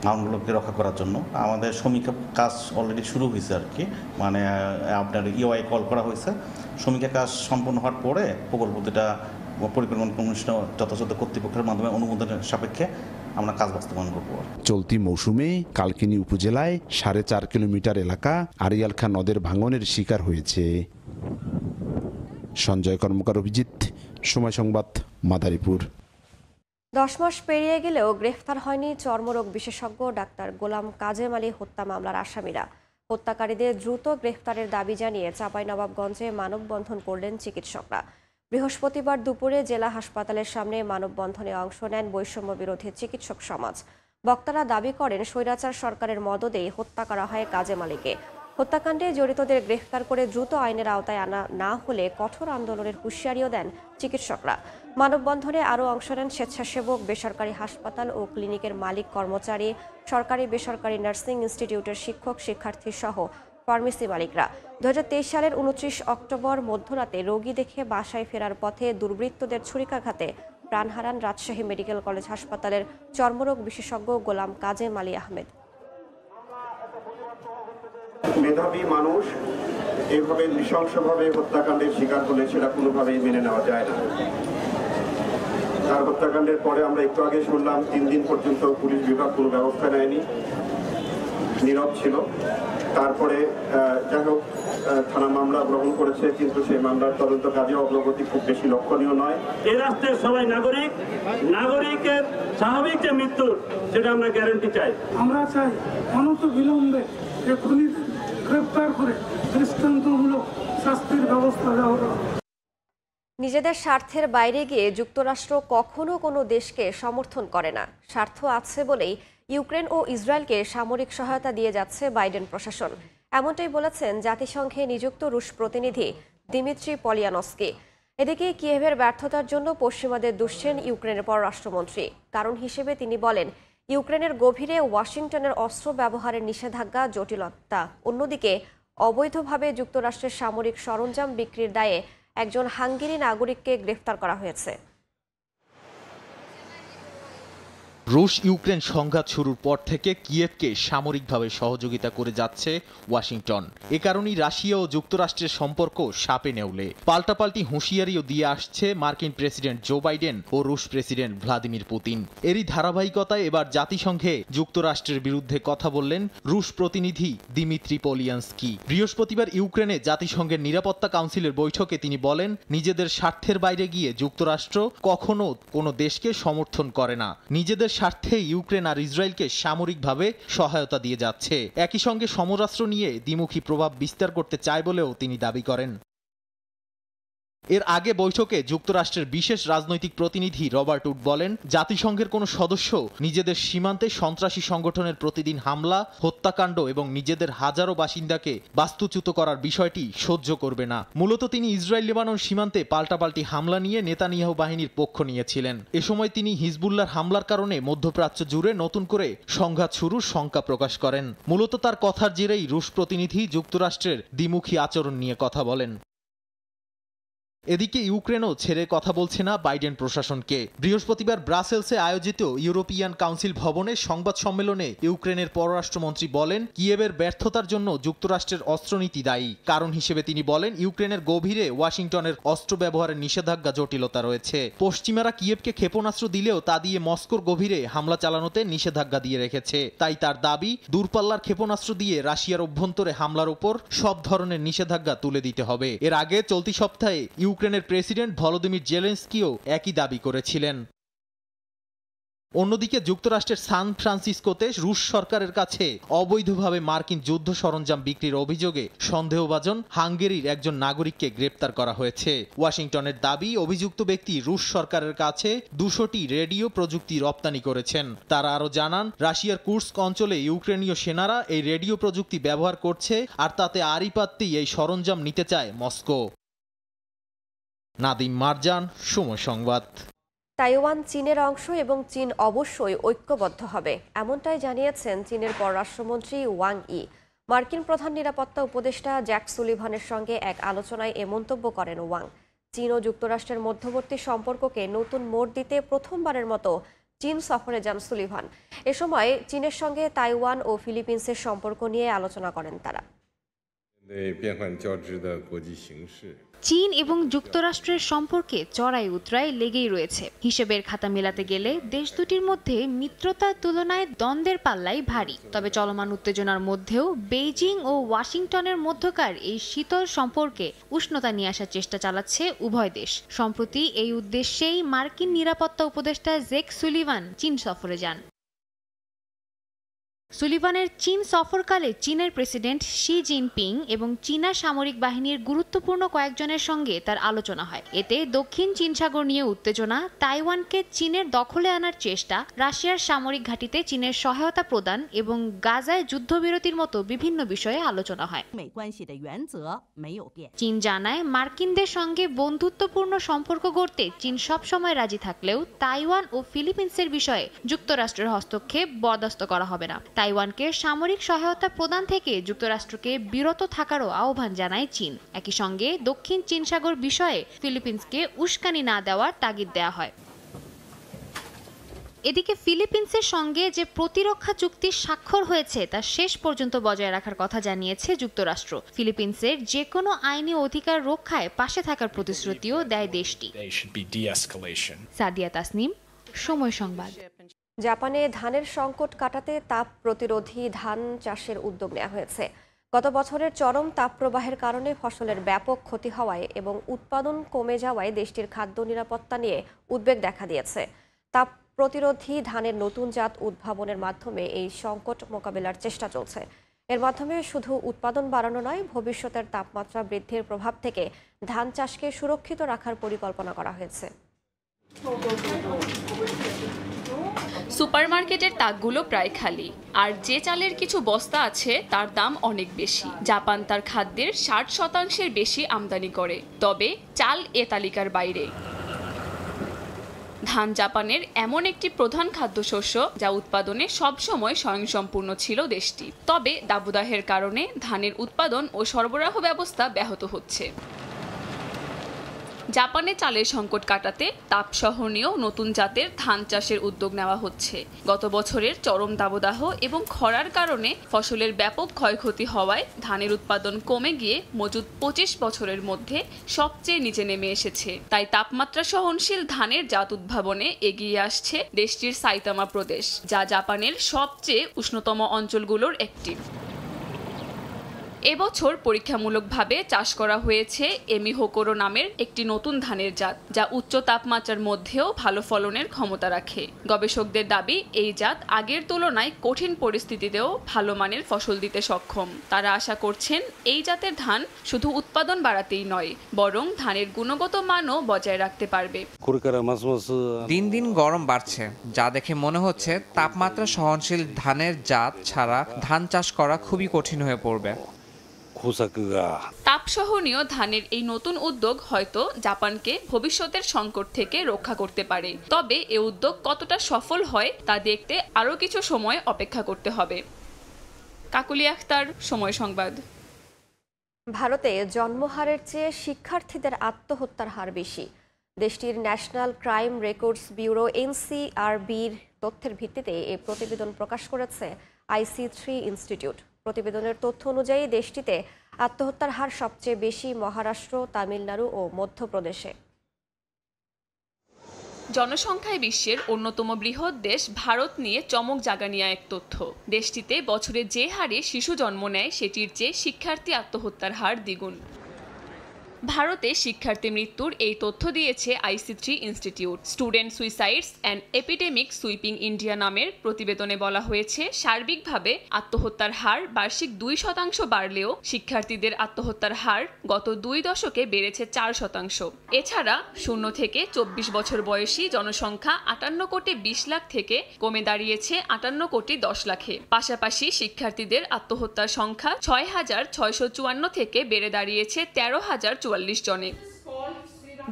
ভাঙনগুলোকে রক্ষা করার জন্য আমাদের সমীক্ষা কাজ অলরেডি শুরু হয়েছে আর কি, মানে আপনার ইওআই কল করা হয়েছে। সমীক্ষা কাজ সম্পন্ন হওয়ার পরে প্রকল্প দুটা পরিকল্পনা কমিশন যথাযথ কর্তৃপক্ষের মাধ্যমে অনুমোদনের সাপেক্ষে আমরা কাজ বাস্তবায়ন করব। চলতি মৌসুমে কালকিনি উপজেলায় 4.5 কিলোমিটার এলাকা আরিয়াল খাঁ নদের ভাঙনের শিকার হয়েছে। সঞ্জয় কর্মকার, অভিজিৎ, সময় সংবাদ, মাদারীপুর। 10 মাস পেরিয়ে গেলেও গ্রেফতার হয়নি চর্মরোগ বিশেষজ্ঞ ডাক্তার গোলাম কাজেম আলী হত্যা মামলার আসামিরা। হত্যাকারীদের দ্রুত গ্রেফতারের দাবি জানিয়ে চাঁপাইনবাবগঞ্জে মানববন্ধন করলেন চিকিৎসকরা। বৃহস্পতিবার দুপুরে জেলা হাসপাতালের সামনে মানববন্ধনে অংশ নেন বৈষম্য বিরোধী চিকিৎসক সমাজ। বক্তারা দাবি করেন স্বৈরাচার সরকারের মদদেই হত্যা করা হয় কাজেম আলীকে। হত্যাকাণ্ডে জড়িতদের গ্রেফতার করে দ্রুত আইনের আওতায় আনা না হলে কঠোর আন্দোলনের হুঁশিয়ারিও দেন চিকিৎসকরা। মানববন্ধনে আরও অংশ নেন স্বেচ্ছাসেবক, বেসরকারি হাসপাতাল ও ক্লিনিকের মালিক কর্মচারী, সরকারি বেসরকারি নার্সিং ইনস্টিটিউটের শিক্ষক শিক্ষার্থী সহ ফার্মেসি মালিকরা। 2023 সালের 29 অক্টোবর মধ্যরাতে রোগী দেখে বাসায় ফেরার পথে দুর্বৃত্তদের ছুরিকাঘাতে প্রাণ হারান রাজশাহী মেডিকেল কলেজ হাসপাতালের চর্মরোগ বিশেষজ্ঞ গোলাম কাজেম আলী আহমেদ। মেধাবী মানুষ এইভাবে নৃশংসভাবে হত্যাকাণ্ডের শিকার হলে সেটা কোনোভাবেই মেনে নেওয়া যায় না। তার হত্যাকাণ্ডের পরে আমরা একটু আগে শুনলাম 3 দিন পর্যন্ত পুলিশ বিভাগ কোনো ব্যবস্থা নেয়নি, নীরব ছিল। তারপরে যাই হোক থানা মামলা গ্রহণ করেছে, কিন্তু সেই মামলার তদন্ত কাজে অগ্রগতি খুব বেশি লক্ষণীয় নয়। এই রাষ্ট্রের সবাই নাগরিকের স্বাভাবিক যে মৃত্যু সেটা আমরা গ্যারান্টি চাই। আমরা চাই অনন্ত বিলম্বে যে খুনিদের গ্রেফতার করে দৃষ্টান্তমূলক শাস্তির ব্যবস্থা দেওয়া হবে। নিজেদের স্বার্থের বাইরে গিয়ে যুক্তরাষ্ট্র কখনো কোনো দেশকে সমর্থন করে না। স্বার্থ আছে বলেই ইউক্রেন ও ইসরায়েলকে সামরিক সহায়তা দিয়ে যাচ্ছে বাইডেন প্রশাসন। এমনটাই বলেছেন জাতিসংঘে নিযুক্ত রুশ প্রতিনিধি দিমিত্রি পলিয়ানস্কি। এদিকে কিয়েভের ব্যর্থতার জন্য পশ্চিমাদের দুষছেন ইউক্রেনের পররাষ্ট্রমন্ত্রী। কারণ হিসেবে তিনি বলেন, ইউক্রেনের গভীরে ওয়াশিংটনের অস্ত্র ব্যবহারের নিষেধাজ্ঞা জটিলতা। অন্যদিকে অবৈধভাবে যুক্তরাষ্ট্রের সামরিক সরঞ্জাম বিক্রির দায়ে একজন হাঙ্গেরি নাগরিককে গ্রেফতার করা হয়েছে। রুশ ইউক্রেন সংঘাত শুরুর পর থেকে কিয়েভকে সামরিকভাবে সহযোগিতা করে যাচ্ছে ওয়াশিংটন। এ কারণেই রাশিয়া ও যুক্তরাষ্ট্রের সম্পর্ক সাপে নেউলে। পাল্টাপাল্টি হুঁশিয়ারিও দিয়ে আসছে মার্কিন প্রেসিডেন্ট জো বাইডেন ও রুশ প্রেসিডেন্ট ভ্লাদিমির পুতিন। এরই ধারাবাহিকতায় এবার জাতিসংঘে যুক্তরাষ্ট্রের বিরুদ্ধে কথা বললেন রুশ প্রতিনিধি দিমিত্রি পলিয়ানস্কি। বৃহস্পতিবার ইউক্রেনে জাতিসংঘের নিরাপত্তা কাউন্সিলের বৈঠকে তিনি বলেন, নিজেদের স্বার্থের বাইরে গিয়ে যুক্তরাষ্ট্র কখনো কোনো দেশকে সমর্থন করে না। নিজেদের স্বার্থে ইউক্রেন আর ইসরায়েলকে সামরিকভাবে সহায়তা দিয়ে যাচ্ছে। একই সঙ্গে সমরাস্ত্র নিয়ে দ্বিমুখী প্রভাব বিস্তার করতে চায় বলেও তিনি দাবি করেন। এর আগে বৈঠকে যুক্তরাষ্ট্রের বিশেষ রাজনৈতিক প্রতিনিধি রবার্ট উড বলেন, জাতিসংঘের কোনো সদস্য নিজেদের সীমান্তে সন্ত্রাসী সংগঠনের প্রতিদিন হামলা, হত্যাকাণ্ড এবং নিজেদের হাজারো বাসিন্দাকে বাস্তুচ্যুত করার বিষয়টি সহ্য করবে না। মূলত তিনি ইসরায়েল লেবানন সীমান্তে পাল্টাপাল্টি হামলা নিয়ে নেতানিয়াহু বাহিনীর পক্ষ নিয়েছিলেন। এ সময় তিনি হিজবুল্লাহর হামলার কারণে মধ্যপ্রাচ্য জুড়ে নতুন করে সংঘাত শুরুর শঙ্কা প্রকাশ করেন। মূলত তার কথার জেরেই রুশ প্রতিনিধি যুক্তরাষ্ট্রের দ্বিমুখী আচরণ নিয়ে কথা বলেন। এদিকে ইউক্রেনও ছেড়ে কথা বলছে না বাইডেন প্রশাসনকে। বৃহস্পতিবার ব্রাসেলসে আয়োজিত ইউরোপিয়ান কাউন্সিল ভবনে সংবাদ সম্মেলনে ইউক্রেনের পররাষ্ট্রমন্ত্রী বলেন, কিয়েভের ব্যর্থতার জন্য যুক্তরাষ্ট্রের অস্ত্রনীতি দায়ী। কারণ হিসেবে তিনি বলেন, ইউক্রেনের গভীরে ওয়াশিংটনের অস্ত্র ব্যবহারের নিষেধাজ্ঞা জটিলতা রয়েছে। পশ্চিমারা কিয়েভকে ক্ষেপণাস্ত্র দিলেও তা দিয়ে মস্কোর গভীরে হামলা চালানোতে নিষেধাজ্ঞা দিয়ে রেখেছে। তাই তার দাবি, দূরপাল্লার ক্ষেপণাস্ত্র দিয়ে রাশিয়ার অভ্যন্তরে হামলার উপর সব ধরনের নিষেধাজ্ঞা তুলে দিতে হবে। এর আগে চলতি সপ্তাহে ইউক্রেনের প্রেসিডেন্ট ভলোদিমির জেলেনস্কিও একই দাবি করেছিলেন। অন্যদিকে যুক্তরাষ্ট্রের সান ফ্রান্সিসকোতে রুশ সরকারের কাছে অবৈধভাবে মার্কিন যুদ্ধ সরঞ্জাম বিক্রির অভিযোগে সন্দেহভাজন হাঙ্গেরির একজন নাগরিককে গ্রেপ্তার করা হয়েছে। ওয়াশিংটনের দাবি, অভিযুক্ত ব্যক্তি রুশ সরকারের কাছে 200টি রেডিও প্রযুক্তি রপ্তানি করেছেন। তারা আরও জানান, রাশিয়ার কুর্স্ক অঞ্চলে ইউক্রেনীয় সেনারা এই রেডিও প্রযুক্তি ব্যবহার করছে, আর তাতে আড়ি পাততেই এই সরঞ্জাম নিতে চায় মস্কো। নাদিম মারজান, সময় সংবাদ। তাইওয়ান চীনের অংশ এবং চীন অবশ্যই ঐক্যবদ্ধ হবে, এমনটাই জানিয়েছেন চীনের পররাষ্ট্রমন্ত্রী ওয়াং ই। মার্কিন প্রধান নিরাপত্তা উপদেষ্টা জ্যাক সুলিভানের সঙ্গে এক আলোচনায় এ মন্তব্য করেন ওয়াং। চীন ও যুক্তরাষ্ট্রের মধ্যবর্তী সম্পর্ককে নতুন মোড় দিতে প্রথমবারের মতো চীন সফরে যান সুলিভান। এ সময় চীনের সঙ্গে তাইওয়ান ও ফিলিপিন্সের সম্পর্ক নিয়ে আলোচনা করেন তারা। চীন এবং যুক্তরাষ্ট্রের সম্পর্কে চড়াই উতরাই লেগেই রয়েছে। হিসেবের খাতা মেলাতে গেলে দেশ দুটির মধ্যে মিত্রতার তুলনায় দ্বন্দ্বের পাল্লাই ভারী। তবে চলমান উত্তেজনার মধ্যেও বেইজিং ও ওয়াশিংটনের মধ্যকার এই শীতল সম্পর্কে উষ্ণতা নিয়ে আসার চেষ্টা চালাচ্ছে উভয় দেশ। সম্প্রতি এই উদ্দেশ্যেই মার্কিন নিরাপত্তা উপদেষ্টা জ্যাক সুলিভান চীন সফরে যান। সুলিভানের চীন সফরকালে চীনের প্রেসিডেন্ট শি জিনপিং এবং চীনা সামরিক বাহিনীর গুরুত্বপূর্ণ কয়েকজনের সঙ্গে তার আলোচনা হয়। এতে দক্ষিণ চীন সাগর নিয়ে উত্তেজনা, তাইওয়ানকে চীনের দখলে আনার চেষ্টা, রাশিয়ার সামরিক ঘাঁটিতে চীনের সহায়তা প্রদান এবং গাজায় যুদ্ধবিরতির মতো বিভিন্ন বিষয়ে আলোচনা হয়। চীন জানায়, মার্কিনদের সঙ্গে বন্ধুত্বপূর্ণ সম্পর্ক গড়তে চীন সবসময় রাজি থাকলেও তাইওয়ান ও ফিলিপিন্সের বিষয়ে যুক্তরাষ্ট্রের হস্তক্ষেপ বরদাস্ত করা হবে না। তাইওয়ানকে সামরিক সহায়তা প্রদান থেকে যুক্তরাষ্ট্রকে বিরত থাকারও আহ্বান জানায় চীন। একই সঙ্গে দক্ষিণ চীন সাগর বিষয়ে ফিলিপিন্সকে উস্কানি না দেওয়ার তাগিদ দেওয়া হয়। এদিকে ফিলিপিন্সের সঙ্গে যে প্রতিরক্ষা চুক্তি স্বাক্ষর হয়েছে তা শেষ পর্যন্ত বজায় রাখার কথা জানিয়েছে যুক্তরাষ্ট্র। ফিলিপিন্সের যে কোনো আইনি অধিকার রক্ষায় পাশে থাকার প্রতিশ্রুতিও দেয় দেশটি। সাদিয়া তাসনিম, সময় সংবাদ। জাপানে ধানের সংকট কাটাতে তাপ প্রতিরোধী ধান চাষের উদ্যোগ নেওয়া হয়েছে। গত বছরের চরম তাপপ্রবাহের কারণে ফসলের ব্যাপক ক্ষতি হওয়ায় এবং উৎপাদন কমে যাওয়ায় দেশটির খাদ্য নিরাপত্তা নিয়ে উদ্বেগ দেখা দিয়েছে। তাপ প্রতিরোধী ধানের নতুন জাত উদ্ভাবনের মাধ্যমে এই সংকট মোকাবেলার চেষ্টা চলছে। এর মাধ্যমে শুধু উৎপাদন বাড়ানো নয়, ভবিষ্যতের তাপমাত্রা বৃদ্ধির প্রভাব থেকে ধান চাষকে সুরক্ষিত রাখার পরিকল্পনা করা হয়েছে। সুপারমার্কেটের তাকগুলো প্রায় খালি, আর যে চালের কিছু বস্তা আছে তার দাম অনেক বেশি। জাপান তার খাদ্যের 60% বেশি আমদানি করে, তবে চাল এ তালিকার বাইরে। ধান জাপানের এমন একটি প্রধান খাদ্যশস্য যা উৎপাদনে সবসময় স্বয়ংসম্পূর্ণ ছিল দেশটি। তবে দাবদাহের কারণে ধানের উৎপাদন ও সরবরাহ ব্যবস্থা ব্যাহত হচ্ছে। জাপানে চালের সংকট কাটাতে তাপসহনীয় নতুন জাতের ধান চাষের উদ্যোগ নেওয়া হচ্ছে। গত বছরের চরম দাবদাহ এবং খরার কারণে ফসলের ব্যাপক ক্ষয়ক্ষতি হওয়ায় ধানের উৎপাদন কমে গিয়ে মজুদ 25 বছরের মধ্যে সবচেয়ে নিচে নেমে এসেছে। তাই তাপমাত্রা সহনশীল ধানের জাত উদ্ভাবনে এগিয়ে আসছে দেশটির সাইতামা প্রদেশ, যা জাপানের সবচেয়ে উষ্ণতম অঞ্চলগুলোর একটি। এবছর পরীক্ষামূলকভাবে চাষ করা হয়েছে এমিহোকোরো নামের একটি নতুন ধানের জাত, যা উচ্চ তাপমাত্রার মধ্যেও ভালো ফলনের ক্ষমতা রাখে। গবেষকদের দাবি, এই জাত আগের তুলনায় কঠিন পরিস্থিতিতেও ভালো মানের ফসল দিতে সক্ষম। তারা আশা করছেন এই জাতের ধান শুধু উৎপাদন বাড়াতেই নয়, বরং ধানের গুণগত মানও বজায় রাখতে পারবে। দিন দিন গরম বাড়ছে, যা দেখে মনে হচ্ছে তাপমাত্রা সহনশীল ধানের জাত ছাড়া ধান চাষ করা খুবই কঠিন হয়ে পড়বে। তাপসহনীয় ধানের এই নতুন উদ্যোগ হয়তো জাপানকে ভবিষ্যতের সংকট থেকে রক্ষা করতে পারে। তবে এ উদ্যোগ কতটা সফল হয় তা দেখতে আরও কিছু সময় অপেক্ষা করতে হবে। কাকুলি আখতার, সময় সংবাদ। ভারতে জন্মহারের চেয়ে শিক্ষার্থীদের আত্মহত্যার হার বেশি। দেশটির ন্যাশনাল ক্রাইম রেকর্ডস ব্যুরো NCRBর তথ্যের ভিত্তিতে এই প্রতিবেদন প্রকাশ করেছে IC3 ইনস্টিটিউট। প্রতিবেদনের তথ্য অনুযায়ী দেশটিতে আত্মহত্যার হার সবচেয়ে বেশি মহারাষ্ট্র, তামিলনাড়ু ও মধ্যপ্রদেশে। জনসংখ্যায় বিশ্বের অন্যতম বৃহৎ দেশ ভারত নিয়ে চমক জাগানিয়া এক তথ্য। দেশটিতে বছরে যে হারে শিশু জন্ম নেয় সেটির চেয়ে শিক্ষার্থী আত্মহত্যার হার দ্বিগুণ। ভারতে শিক্ষার্থী মৃত্যুর এই তথ্য দিয়েছে IC3 institute. Student suicides and epidemic sweeping India নামের প্রতিবেদনে বলা হয়েছে, সার্বিকভাবে আত্মহত্যার হার বার্ষিক 2% বাড়লেও শিক্ষার্থীদের আত্মহত্যার হার গত 2 দশকে বেড়েছে 4%। এছাড়া 0 থেকে 24 বছর বয়সী জনসংখ্যা 58 কোটি 20 লাখ থেকে কমে দাঁড়িয়েছে 58 কোটি 10 লাখে। পাশাপাশি শিক্ষার্থীদের আত্মহত্যার সংখ্যা 6,654 থেকে বেড়ে দাঁড়িয়েছে 13,044 জনে।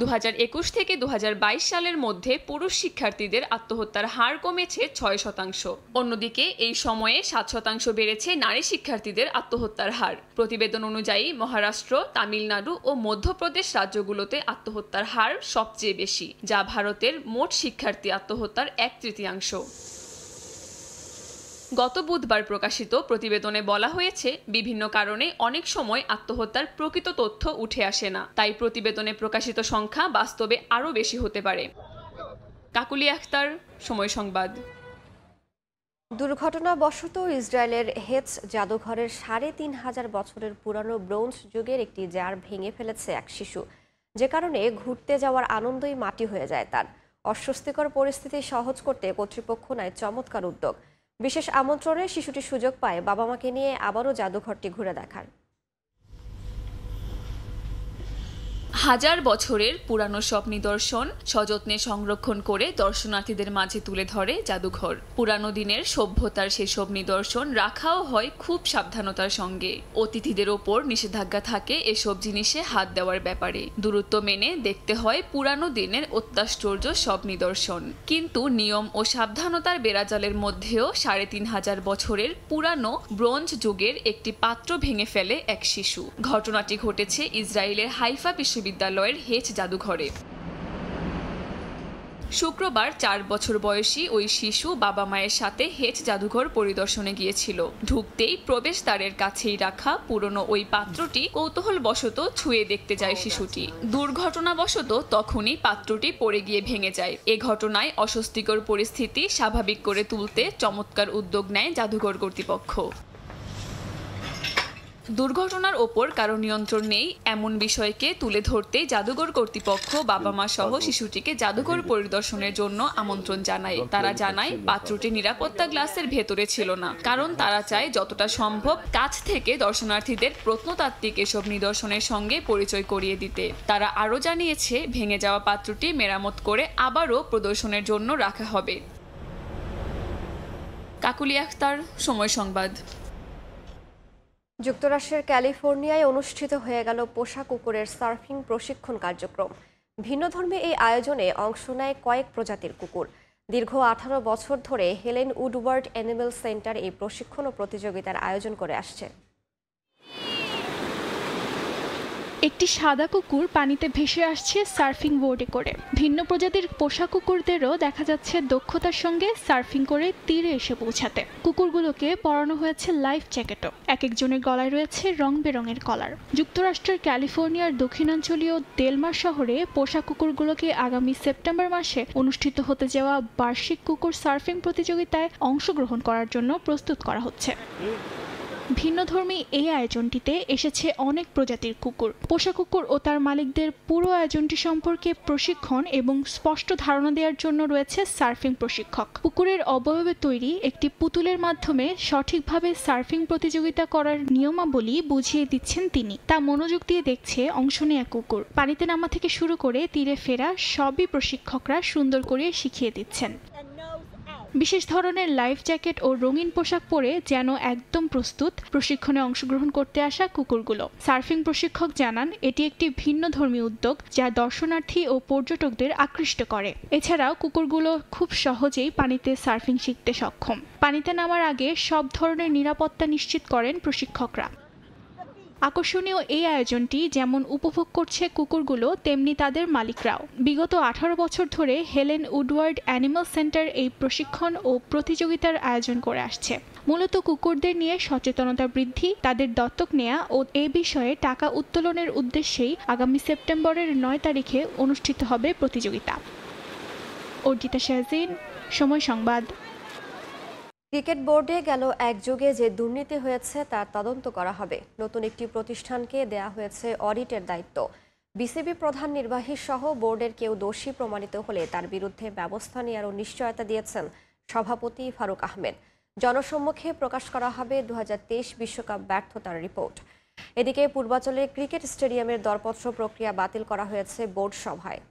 2021 থেকে 2022 সালের মধ্যে পুরুষ শিক্ষার্থীদের আত্মহত্যার হার কমেছে 6%। অন্যদিকে এই সময়ে 7% বেড়েছে নারী শিক্ষার্থীদের আত্মহত্যার হার। প্রতিবেদন অনুযায়ী মহারাষ্ট্র, তামিলনাড়ু ও মধ্যপ্রদেশ রাজ্যগুলোতে আত্মহত্যার হার সবচেয়ে বেশি, যা ভারতের মোট শিক্ষার্থী আত্মহত্যার 1/3। গত বুধবার প্রকাশিত প্রতিবেদনে বলা হয়েছে, বিভিন্ন কারণে অনেক সময় আত্মহত্যার প্রকৃত তথ্য উঠে আসে না, তাই প্রতিবেদনে প্রকাশিত সংখ্যা বাস্তবে আরও বেশি হতে পারে। কাকুলি আখতার, সময় সংবাদ। দুর্ঘটনাবশত ইসরায়েলের হেটস জাদুঘরের 3,500 বছরের পুরানো ব্রোঞ্জ যুগের একটি জার ভেঙে ফেলেছে এক শিশু, যে কারণে ঘুরতে যাওয়ার আনন্দই মাটি হয়ে যায় তার। অস্বস্তিকর পরিস্থিতি সহজ করতে কর্তৃপক্ষ নেয় চমৎকার উদ্যোগ। বিশেষ আমন্ত্রণে শিশুটি সুযোগ পায় বাবা মাকে নিয়ে আবারও জাদুঘরটি ঘুরে দেখার। হাজার বছরের পুরানো সব নিদর্শন সযত্নে সংরক্ষণ করে দর্শনার্থীদের মাঝে তুলে ধরে জাদুঘর। পুরানো দিনের সভ্যতার সেসব নিদর্শন রাখাও হয় খুব সাবধানতার সঙ্গে। অতিথিদের ওপর নিষেধাজ্ঞা থাকে এসব জিনিসে হাত দেওয়ার ব্যাপারে। দূরত্ব মেনে দেখতে হয় পুরানো দিনের অত্যাশ্চর্য সব নিদর্শন। কিন্তু নিয়ম ও সাবধানতার বেড়াজালের মধ্যেও 3,500 বছরের পুরানো ব্রোঞ্জ যুগের একটি পাত্র ভেঙে ফেলে এক শিশু। ঘটনাটি ঘটেছে ইসরায়েলের হাইফা বিশ্ববিদ্যালয়ের হেচ জাদুঘরে। শুক্রবার 4 বছর বয়সী ওই শিশু বাবা মায়ের সাথে হেচ জাদুঘর পরিদর্শনে গিয়েছিল। ঢুকতেই প্রবেশদ্বারের কাছেই রাখা পুরনো ওই পাত্রটি কৌতূহলবশত ছুঁয়ে দেখতে যায় শিশুটি। দুর্ঘটনাবশত তখনই পাত্রটি পড়ে গিয়ে ভেঙে যায়। এ ঘটনায় অস্বস্তিকর পরিস্থিতি স্বাভাবিক করে তুলতে চমৎকার উদ্যোগ নেয় জাদুঘর কর্তৃপক্ষ। দুর্ঘটনার ওপর কারো নিয়ন্ত্রণ নেই এমন বিষয়কে তুলে ধরতে জাদুঘর কর্তৃপক্ষ বাবা মা সহ শিশুটিকে জাদুঘর পরিদর্শনের জন্য আমন্ত্রণ জানায়। তারা জানায় পাত্রটি নিরাপত্তা গ্লাসের ভেতরে ছিল না, কারণ তারা চায় যতটা সম্ভব কাছ থেকে দর্শনার্থীদের প্রত্নতাত্ত্বিক এসব নিদর্শনের সঙ্গে পরিচয় করিয়ে দিতে। তারা আরও জানিয়েছে, ভেঙে যাওয়া পাত্রটি মেরামত করে আবারও প্রদর্শনের জন্য রাখা হবে। কাকুলি আখতার, সময় সংবাদ। যুক্তরাষ্ট্রের ক্যালিফোর্নিয়ায় অনুষ্ঠিত হয়ে গেল পোষা কুকুরের সার্ফিং প্রশিক্ষণ কার্যক্রম। ভিন্নধর্মী এই আয়োজনে অংশ নেয় কয়েক প্রজাতির কুকুর। দীর্ঘ 18 বছর ধরে হেলেন উডওয়ার্ড অ্যানিমেল সেন্টার এই প্রশিক্ষণ ও প্রতিযোগিতার আয়োজন করে আসছে। একটি সাদা কুকুর পানিতে ভেসে আসছে সার্ফিং বোর্ডে করে। ভিন্ন প্রজাতির পোষা কুকুরদেরও দেখা যাচ্ছে দক্ষতার সঙ্গে সার্ফিং করে তীরে এসে পৌঁছাতে। কুকুরগুলোকে পরানো হয়েছে লাইফ জ্যাকেটও। এক একজনের গলায় রয়েছে রং বেরঙের কলার। যুক্তরাষ্ট্রের ক্যালিফোর্নিয়ার দক্ষিণাঞ্চলীয় দেলমার শহরে পোষা কুকুরগুলোকে আগামী সেপ্টেম্বর মাসে অনুষ্ঠিত হতে যাওয়া বার্ষিক কুকুর সার্ফিং প্রতিযোগিতায় অংশগ্রহণ করার জন্য প্রস্তুত করা হচ্ছে। ভিন্নধর্মী এই আয়োজনটিতে এসেছে অনেক প্রজাতির কুকুর। পোষা কুকুর ও তার মালিকদের পুরো আয়োজনটি সম্পর্কে প্রশিক্ষণ এবং স্পষ্ট ধারণা দেওয়ার জন্য রয়েছে সার্ফিং প্রশিক্ষক। কুকুরের অবয়বে তৈরি একটি পুতুলের মাধ্যমে সঠিকভাবে সার্ফিং প্রতিযোগিতা করার নিয়মাবলী বুঝিয়ে দিচ্ছেন তিনি। তা মনোযোগ দিয়ে দেখছে অংশ নেয়া কুকুর। পানিতে নামা থেকে শুরু করে তীরে ফেরা সবই প্রশিক্ষকরা সুন্দর করে শিখিয়ে দিচ্ছেন। বিশেষ ধরনের লাইফ জ্যাকেট ও রঙিন পোশাক পরে যেন একদম প্রস্তুত প্রশিক্ষণে অংশগ্রহণ করতে আসা কুকুরগুলো। সার্ফিং প্রশিক্ষক জানান, এটি একটি ভিন্নধর্মী উদ্যোগ যা দর্শনার্থী ও পর্যটকদের আকৃষ্ট করে। এছাড়াও কুকুরগুলো খুব সহজেই পানিতে সার্ফিং শিখতে সক্ষম। পানিতে নামার আগে সব ধরনের নিরাপত্তা নিশ্চিত করেন প্রশিক্ষকরা। আকর্ষণীয় এই আয়োজনটি যেমন উপভোগ করছে কুকুরগুলো, তেমনি তাদের মালিকরাও। বিগত 18 বছর ধরে হেলেন উডওয়ার্ড অ্যানিমাল সেন্টার এই প্রশিক্ষণ ও প্রতিযোগিতার আয়োজন করে আসছে। মূলত কুকুরদের নিয়ে সচেতনতা বৃদ্ধি, তাদের দত্তক নেয়া ও এ বিষয়ে টাকা উত্তোলনের উদ্দেশ্যেই আগামী সেপ্টেম্বরের 9 তারিখে অনুষ্ঠিত হবে প্রতিযোগিতা। অর্জিতা শাহজিন, সময় সংবাদ। ক্রিকেট বোর্ডে গেল এক যুগে যে দুর্নীতি হয়েছে তার তদন্ত করা হবে। নতুন একটি প্রতিষ্ঠানকে দেয়া হয়েছে অডিটের দায়িত্ব। বিসিবি প্রধান নির্বাহী সহ বোর্ডের কেউ দোষী প্রমাণিত হলে তার বিরুদ্ধে ব্যবস্থা নেওয়ারও নিশ্চয়তা দিয়েছেন সভাপতি ফারুক আহমেদ। জনসম্মুখে প্রকাশ করা হবে 2023 বিশ্বকাপ ব্যর্থতার রিপোর্ট। এদিকে পূর্বাঞ্চলে ক্রিকেট স্টেডিয়ামের দরপত্র প্রক্রিয়া বাতিল করা হয়েছে বোর্ড সভায়।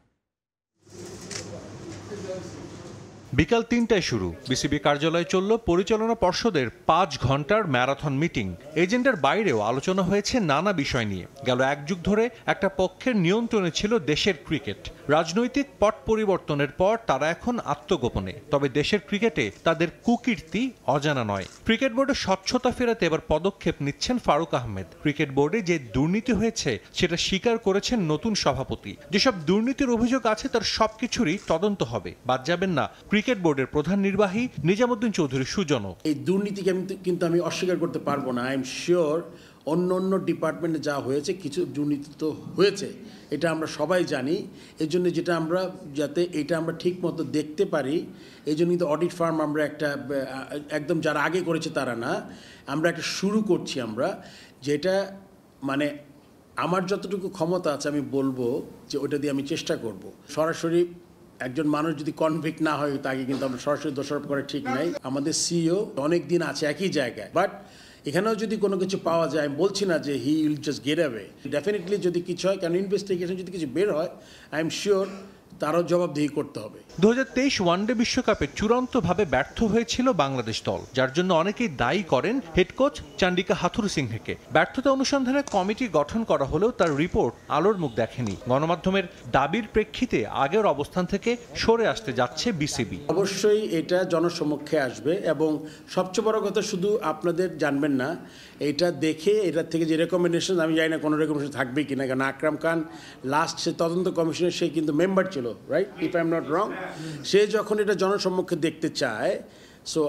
বিকাল ৩টায় শুরু বিসিবি কার্যালয়ে চলল পরিচালনা পর্ষদের 5 ঘন্টার ম্যারাথন মিটিং। এজেন্ডার বাইরেও আলোচনা হয়েছে নানা বিষয় নিয়ে। গেল এক যুগ ধরে একটা পক্ষের নিয়ন্ত্রণে ছিল দেশের ক্রিকেট। রাজনৈতিক পট পরিবর্তনের পর তারা এখন আত্মগোপনে। তবে দেশের ক্রিকেটে তাদের কুকীর্তি অজানা নয়। ক্রিকেট বোর্ডে স্বচ্ছতা ফেরাতে এবার পদক্ষেপ নিচ্ছেন ফারুক আহমেদ। ক্রিকেট বোর্ডে যে দুর্নীতি হয়েছে সেটা স্বীকার করেছেন নতুন সভাপতি। যেসব দুর্নীতির অভিযোগ আছে তার সবকিছুরই তদন্ত হবে। বাদ যাবেন না ক্রিকেট বোর্ডের প্রধান নির্বাহী নিজামুদ্দিন চৌধুরী সুজনও। এই দুর্নীতিকে কিন্তু আমি অস্বীকার করতে পারবো না। আই এম শিওর অন্য ডিপার্টমেন্টে যা হয়েছে কিছু দুর্নীতি তো হয়েছে, এটা আমরা সবাই জানি। এই জন্য যেটা আমরা যাতে এটা আমরা ঠিক মতো দেখতে পারি, এই জন্য কিন্তু অডিট ফার্ম আমরা একটা একদম যারা আগে করেছে তারা না, আমরা একটা শুরু করছি আমরা, যেটা মানে আমার যতটুকু ক্ষমতা আছে আমি বলবো যে ওটা দিয়ে আমি চেষ্টা করব। সরাসরি একজন মানুষ যদি কনভিক্ট না হয় তাকে কিন্তু আমরা সরাসরি দোষারোপ করা ঠিক নাই। আমাদের সিইও অনেক দিন আছে একই জায়গায়, বাট এখানেও যদি কোনো কিছু পাওয়া যায়, আমি বলছি না যে he will just get away. Definitely যদি কিছু হয়, কারণ ইনভেস্টিগেশন যদি কিছু বের হয়, আই এম শিওর তারও জবাবদিহি করতে হবে। 2023 ওয়ানডে বিশ্বকাপে চূড়ান্তভাবে ব্যর্থ হয়েছিল বাংলাদেশ দল, যার জন্য অনেকেই দায়ী করেন হেড কোচ চান্ডিকা হাথুরু সিংহকে। ব্যর্থতা অনুসন্ধানে কমিটি গঠন করা হলেও তার রিপোর্ট আলোর মুখ দেখেনি। গণমাধ্যমের দাবির প্রেক্ষিতে আগের অবস্থান থেকে সরে আসতে যাচ্ছে বিসিবি। অবশ্যই এটা জনসমক্ষে আসবে এবং সবচেয়ে বড় কথা শুধু আপনাদের জানবেন না, এটা দেখে এটার থেকে যে রেকমেন্ডেশন, আমি জানি না কোনো রেকমেন্ডেশন থাকবে কিনা, কারণ আকরাম খান লাস্ট সে তদন্ত কমিশনের সে কিন্তু মেম্বার ছিল, right, if I am not wrong. সে যখন এটা জনসম্মুখে দেখতে চায়, সো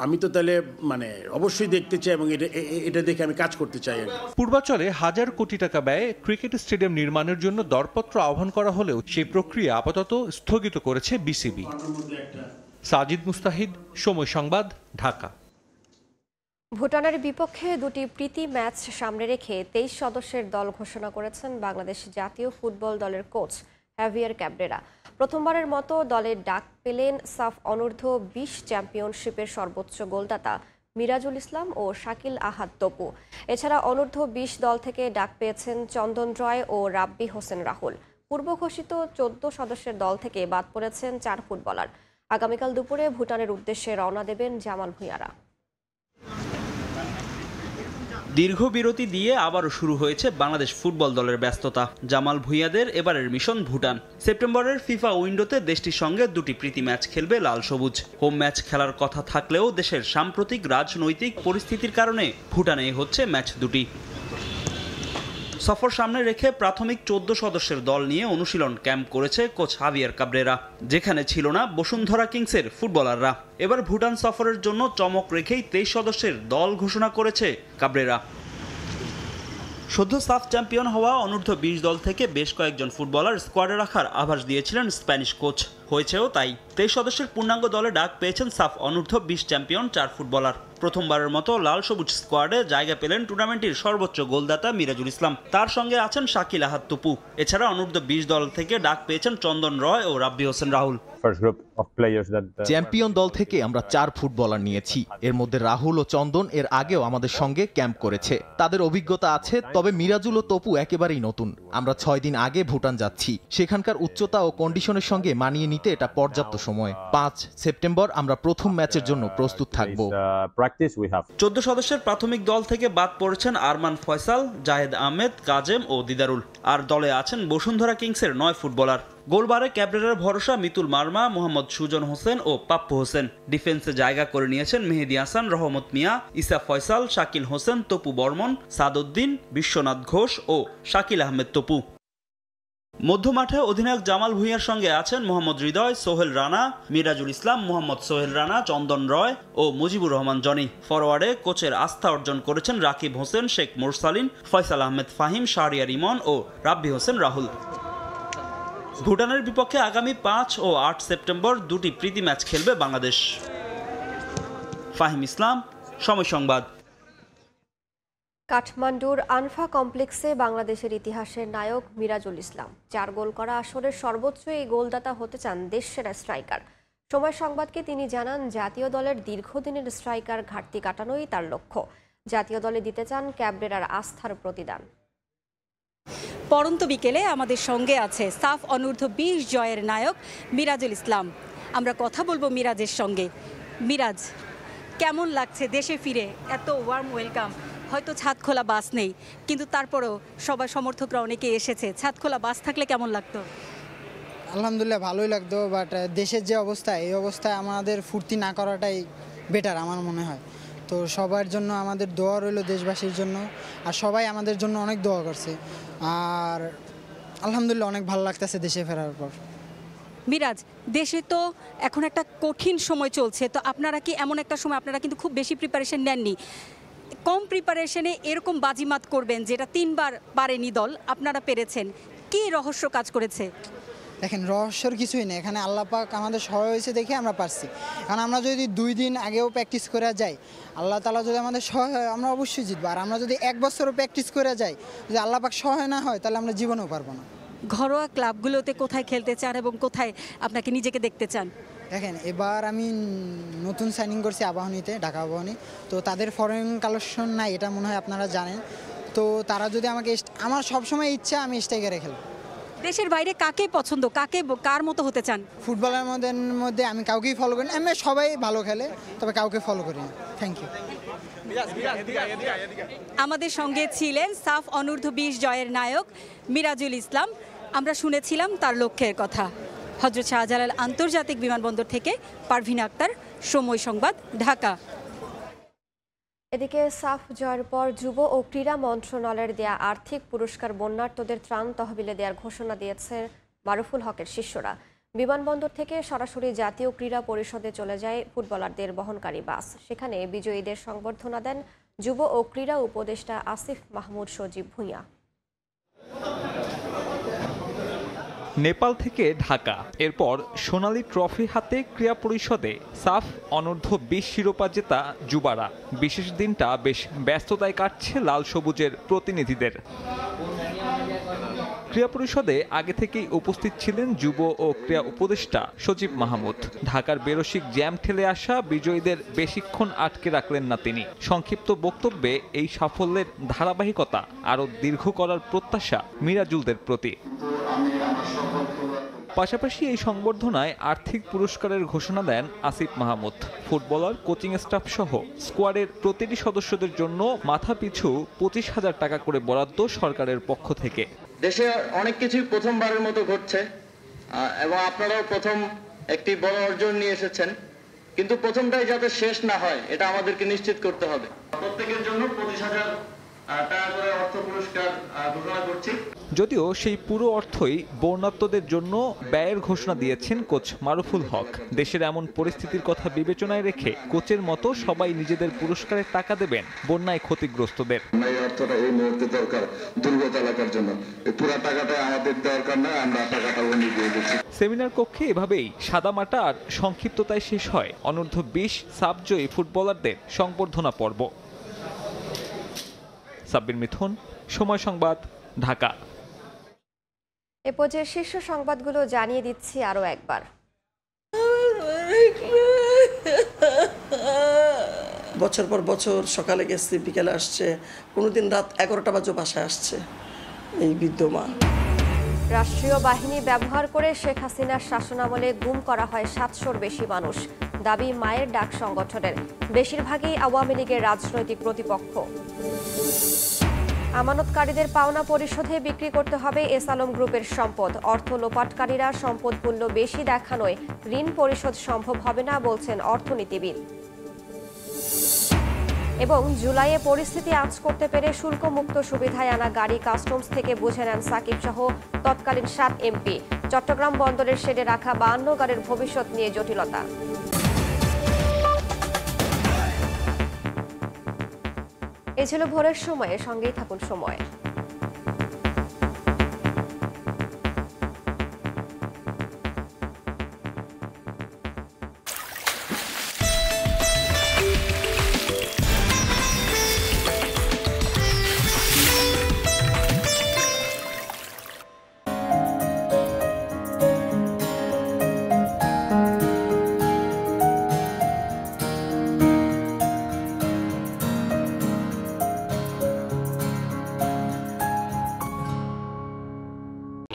আমি তো তাহলে মানে অবশ্যই দেখতে চাই এবং এটা দেখে আমি কাজ করতে চাই। পূর্বাচলে হাজার কোটি টাকা ব্যয়ে ক্রিকেট স্টেডিয়াম নির্মাণের জন্য দরপত্র আহ্বান করা হলেও সেই প্রক্রিয়া আপাতত স্থগিত করেছে বিসিবি। সাজিদ মুস্তাহিদ, সময় সংবাদ, ঢাকা। ভুটানের বিপক্ষে দুটি প্রীতি ম্যাচ সামনে রেখে 23 সদস্যের দল ঘোষণা করেছেন বাংলাদেশ জাতীয় ফুটবল দলের কোচ হ্যাভিয়ার ক্যাব্রেরা। প্রথমবারের মতো দলের ডাক পেলেন সাফ অনূর্ধ্ব 20 চ্যাম্পিয়নশিপের সর্বোচ্চ গোলদাতা মিরাজুল ইসলাম ও শাকিল আহাদ তপু। এছাড়া অনূর্ধ্ব 20 দল থেকে ডাক পেয়েছেন চন্দন রয় ও রাব্বি হোসেন রাহুল। পূর্ব ঘোষিত 14 সদস্যের দল থেকে বাদ পড়েছেন 4 ফুটবলার। আগামীকাল দুপুরে ভুটানের উদ্দেশ্যে রওনা দেবেন জামাল ভুঁইয়ারা। দীর্ঘ বিরতি দিয়ে আবারও শুরু হয়েছে বাংলাদেশ ফুটবল দলের ব্যস্ততা। জামাল ভুঁইয়াদের এবারের মিশন ভুটান। সেপ্টেম্বরের ফিফা উইন্ডোতে দেশটির সঙ্গে দুটি প্রীতি ম্যাচ খেলবে লাল সবুজ। হোম ম্যাচ খেলার কথা থাকলেও দেশের সাম্প্রতিক রাজনৈতিক পরিস্থিতির কারণে ভুটানে হচ্ছে ম্যাচ দুটি। সফর সামনে রেখে প্রাথমিক 14 সদস্যের দল নিয়ে অনুশীলন ক্যাম্প করেছে কোচ হাভিয়ার ক্যাব্রেরা, যেখানে ছিল না বসুন্ধরা কিংসের ফুটবলাররা। এবার ভুটান সফরের জন্য চমক রেখেই 23 সদস্যের দল ঘোষণা করেছে ক্যাব্রেরা। সদ্য সাফ চ্যাম্পিয়ন হওয়া অনূর্ধ্ব 20 দল থেকে বেশ কয়েকজন ফুটবলার স্কোয়াডে রাখার আভাস দিয়েছিলেন স্প্যানিশ কোচ। হয়েছেও তাই। 23 সদস্যের পূর্ণাঙ্গ দলে ডাক পেয়েছেন সাফ অনূর্ধ্ব 20 চ্যাম্পিয়ন 4 ফুটবলার। প্রথমবারের মতো লাল সবুজ স্কোয়াডে জায়গা পেলেন টুর্নামেন্টের সর্বোচ্চ গোলদাতা মিরাজুল ইসলাম। তার সঙ্গে আছেন শাকিল আহাদ তপু। এছাড়া অনূর্ধ্ব 20 দল থেকে ডাক পেয়েছেন চন্দন রয় ও রাব্বি হোসেন রাহুল। চ্যাম্পিয়ন দল থেকে আমরা 4 ফুটবলার নিয়েছি। এর মধ্যে রাহুল ও চন্দন এর আগেও আমাদের সঙ্গে ক্যাম্প করেছে, তাদের অভিজ্ঞতা আছে। তবে মিরাজুল ও তপু একেবারেই নতুন। আমরা 6 দিন আগে ভুটান যাচ্ছি। সেখানকার উচ্চতা ও কন্ডিশনের সঙ্গে মানিয়ে নিতে এটা পর্যাপ্ত সময়। 5 সেপ্টেম্বর আমরা প্রথম ম্যাচের জন্য প্রস্তুত থাকব। practice we have 14 সদস্যের প্রাথমিক দল থেকে বাদ পড়েছেন আরমান ফয়সাল, জাহেদ আহমেদ, কাজেম ও দিদারুল। আর দলে আছেন বসুন্ধরা কিংসের 9 ফুটবলার। গোলবারে ক্যাবরেরার ভরসা মিতুল মারমা, মোহাম্মদ সুজন হোসেন ও পাপ্পু হোসেন। ডিফেন্সে জায়গা করে নিয়েছেন মেহেদী হাসান, রহমত মিয়া, ইসা ফয়সাল, শাকিল হোসেন, তপু বর্মন, সাদউদ্দিন, বিশ্বনাথ ঘোষ ও শাকিল আহমেদ তপু। মধ্যমাঠে অধিনায়ক জামাল ভুঁইয়ার সঙ্গে আছেন মোহাম্মদ হৃদয়, সোহেল রানা, মিরাজুল ইসলাম, মোহাম্মদ সোহেল রানা, চন্দন রয় ও মুজিবুর রহমান জনি। ফরওয়ার্ডে কোচের আস্থা অর্জন করেছেন রাকিব হোসেন, শেখ মুরসালিন, ফয়সাল আহমেদ ফাহিম, শাহরিয়ার ইমন ও রাব্বি হোসেন রাহুল। ভুটানের বিপক্ষে আগামী 5 ও 8 সেপ্টেম্বর 2টি প্রীতি ম্যাচ খেলবে বাংলাদেশ। ফাহিম ইসলাম, সময় সংবাদ। কাঠমান্ডুর আনফা কমপ্লেক্সে বাংলাদেশের ইতিহাসের নায়ক মিরাজুল ইসলাম 4 গোল করা আসরের সর্বোচ্চ এই গোলদাতা হতে চান দেশসেরা স্ট্রাইকার। সময় সংবাদকে তিনি জানান, জাতীয় দলের দীর্ঘদিনের স্ট্রাইকার ঘাটতি কাটানোই তার লক্ষ্য। জাতীয় দলে দিতে চান ক্যাবরেরার আস্থার প্রতিদান। পরন্ত বিকেলে আমাদের সঙ্গে আছে সাফ অনূর্ধ্ব 20 জয়ের নায়ক মিরাজুল ইসলাম। আমরা কথা বলবো মিরাজের সঙ্গে। মিরাজ, কেমন লাগছে দেশে ফিরে? এত ওয়ার্ম ওয়েলকাম। হয়তো ছাদখোলা বাস নেই, কিন্তু তারপরেও সবাই সমর্থকরা অনেকে এসেছে। ছাদখোলা বাস থাকলে কেমন লাগতো? আলহামদুলিল্লাহ ভালোই লাগতো, বাট দেশের যে অবস্থা, এই অবস্থায় আমাদের ফুর্তি না করাটাই বেটার আমার মনে হয়। তো সবার জন্য আমাদের দোয়া রইল, দেশবাসীর জন্য। আর সবাই আমাদের জন্য অনেক দোয়া করছে। আর আলহামদুলিল্লাহ অনেক ভালো লাগতেছে দেশে ফেরার পর। মিরাজ, দেশে তো এখন একটা কঠিন সময় চলছে, তো আপনারা কি এমন একটা সময়, আপনারা কিন্তু খুব বেশি প্রিপারেশন নেননি, কম প্রিপারেশনে এরকম বাজিমাত করবেন যেটা 3 বার পারেনি দল, আপনারা পেরেছেন, কি রহস্য কাজ করেছে? দেখেন, রহস্যর কিছুই নেই, এখানে আল্লাহ পাক আমাদের সহায় হয়েছে দেখে আমরা পারছি। কারণ আমরা যদি 2 দিন আগেও প্র্যাকটিস করে যাই, আল্লাহ তাআলা যদি আমাদের সহায় হয়, আমরা অবশ্যই জিতবো। আর আমরা যদি 1 বছরও প্র্যাকটিস করে যাই, যদি আল্লাহ পাক সহায় না হয়, তাহলে আমরা জীবনেও পারবো না। ঘরোয়া ক্লাবগুলোতে কোথায় খেলতে চান এবং কোথায় আপনাকে নিজেকে দেখতে চান? দেখেন, এবার আমি নতুন সাইনিং করছি আবাহনীতে, ঢাকা আবাহনী। তো তাদের ফরেন কালেকশন নাই, এটা মনে হয় আপনারা জানেন। তো তারা যদি আমাকে, আমার সবসময় ইচ্ছা আমি স্ট্রাইকারে খেলব। দেশের বাইরে কাকে পছন্দ, কার মতো হতে চান? ফুটবলের মধ্যে আমি কাউকেই ফলো করি না, আমি সবাই ভালো খেলে, তবে কাউকে ফলো করি না। Thank you. আমাদের সঙ্গে ছিলেন সাফ অনূর্ধ্ব 20 জয়ের নায়ক মিরাজুল ইসলাম। আমরা শুনেছিলাম তার লক্ষ্যের কথা। হযরত শাহজালাল আন্তর্জাতিক বিমানবন্দর থেকে পারভিন আক্তার, সময় সংবাদ, ঢাকা। এদিকে সাফ জয়ের পর যুব ও ক্রীড়া মন্ত্রণালয়ের দেয়া আর্থিক পুরস্কার বন্যার্তদের ত্রাণ তহবিলে দেওয়ার ঘোষণা দিয়েছে মারুফুল হকের শিষ্যরা। বিমানবন্দর থেকে সরাসরি জাতীয় ক্রীড়া পরিষদে চলে যায় ফুটবলারদের বহনকারী বাস। সেখানে বিজয়ীদের সংবর্ধনা দেন যুব ও ক্রীড়া উপদেষ্টা আসিফ মাহমুদ সজীব ভূঁইয়া। নেপাল থেকে ঢাকা, এরপর সোনালী ট্রফি হাতে ক্রীড়া পরিষদে সাফ অনূর্ধ্ব 20 শিরোপা জেতা যুবারা। বিশেষ দিনটা বেশ ব্যস্ততায় কাটছে লাল সবুজের প্রতিনিধিদের। ক্রীড়া পরিষদে আগে থেকেই উপস্থিত ছিলেন যুব ও ক্রীড়া উপদেষ্টা সজীব মাহমুদ। ঢাকার বেরসিক জ্যাম ঠেলে আসা বিজয়ীদের বেশিক্ষণ আটকে রাখলেন না তিনি। সংক্ষিপ্ত বক্তব্যে এই সাফল্যের ধারাবাহিকতা আরও দীর্ঘ করার প্রত্যাশা মিরাজুলদের প্রতি। পাশাপাশি এই সংবর্ধনায় আর্থিক পুরস্কারের ঘোষণা দেন Asif Mahmud. Footballer, coaching staff সহ স্কোয়াডের প্রতিটি সদস্যদের জন্য মাথাপিছু 25,000 টাকা করে বরাদ্দ সরকারের পক্ষ থেকে। দেশে অনেক কিছুই প্রথমবারের মতো ঘটছে এবং আপনারাও প্রথম একটি বড় অর্জন নিয়ে এসেছেন, কিন্তু প্রথমটাই যাতে শেষ না হয় এটা আমাদেরকে নিশ্চিত করতে হবে। প্রত্যেকের জন্য 25,000 টাকা করে অর্থ পুরস্কার ঘোষণা করছি। যদিও সেই পুরো অর্থই বন্যার্তদের জন্য ব্যয়ের ঘোষণা দিয়েছেন কোচ মারুফুল হক। দেশের এমন পরিস্থিতির কথা বিবেচনায় রেখে কোচের মতো সবাই নিজেদের পুরস্কারের টাকা দেবেন বন্যায় ক্ষতিগ্রস্তদের। এই অর্থটা এই মুহূর্তে দরকার দুর্গত এলাকার জন্য, এই পুরো টাকাটা আমাদের দরকার না, আমরা টাকাটা অন্য দিয়ে দিচ্ছি। সেমিনার কক্ষে এভাবেই সাদামাটা আর সংক্ষিপ্ততায় শেষ হয় অনূর্ধ্ব 20 সাবজয়ী ফুটবলারদের সংবর্ধনা পর্ব। সাব্বির মিথুন, সময় সংবাদ, ঢাকা। এ পর্যায়ে শীর্ষ সংবাদগুলো জানিয়ে দিচ্ছি আরও একবার। বছর পর বছর সকালে গেছে, বিকেলে আসছে, কোনোদিন রাত 11টা বাজে বাসায় আসছে এই বৃদ্ধ মা। রাষ্ট্রীয় বাহিনী ব্যবহার করে শেখ হাসিনার শাসনামলে গুম করা হয় 700-র বেশি মানুষ। দাবি মায়ের ডাক সংগঠনের। বেশিরভাগই আওয়ামী লীগের রাজনৈতিক প্রতিপক্ষ। আমানতকারীদের পাওনা পরিশোধে বিক্রি করতে হবে এস আলম গ্রুপের সম্পদ। অর্থ লোপাটকারীরা সম্পদ মূল্য বেশি দেখানোয় ঋণ পরিশোধ সম্ভব হবে না বলছেন অর্থনীতিবিদ। এবং জুলাইয়ে পরিস্থিতি আঁচ করতে পেরে শুল্কমুক্ত সুবিধায় আনা গাড়ি কাস্টমস থেকে বুঝে নেন সাকিব সহ তৎকালীন 7 এমপি। চট্টগ্রাম বন্দরের শেডে রাখা 52 গাড়ির ভবিষ্যৎ নিয়ে জটিলতা। এ ছিল ভোরের সময়ে, সঙ্গেই থাকুন সময়।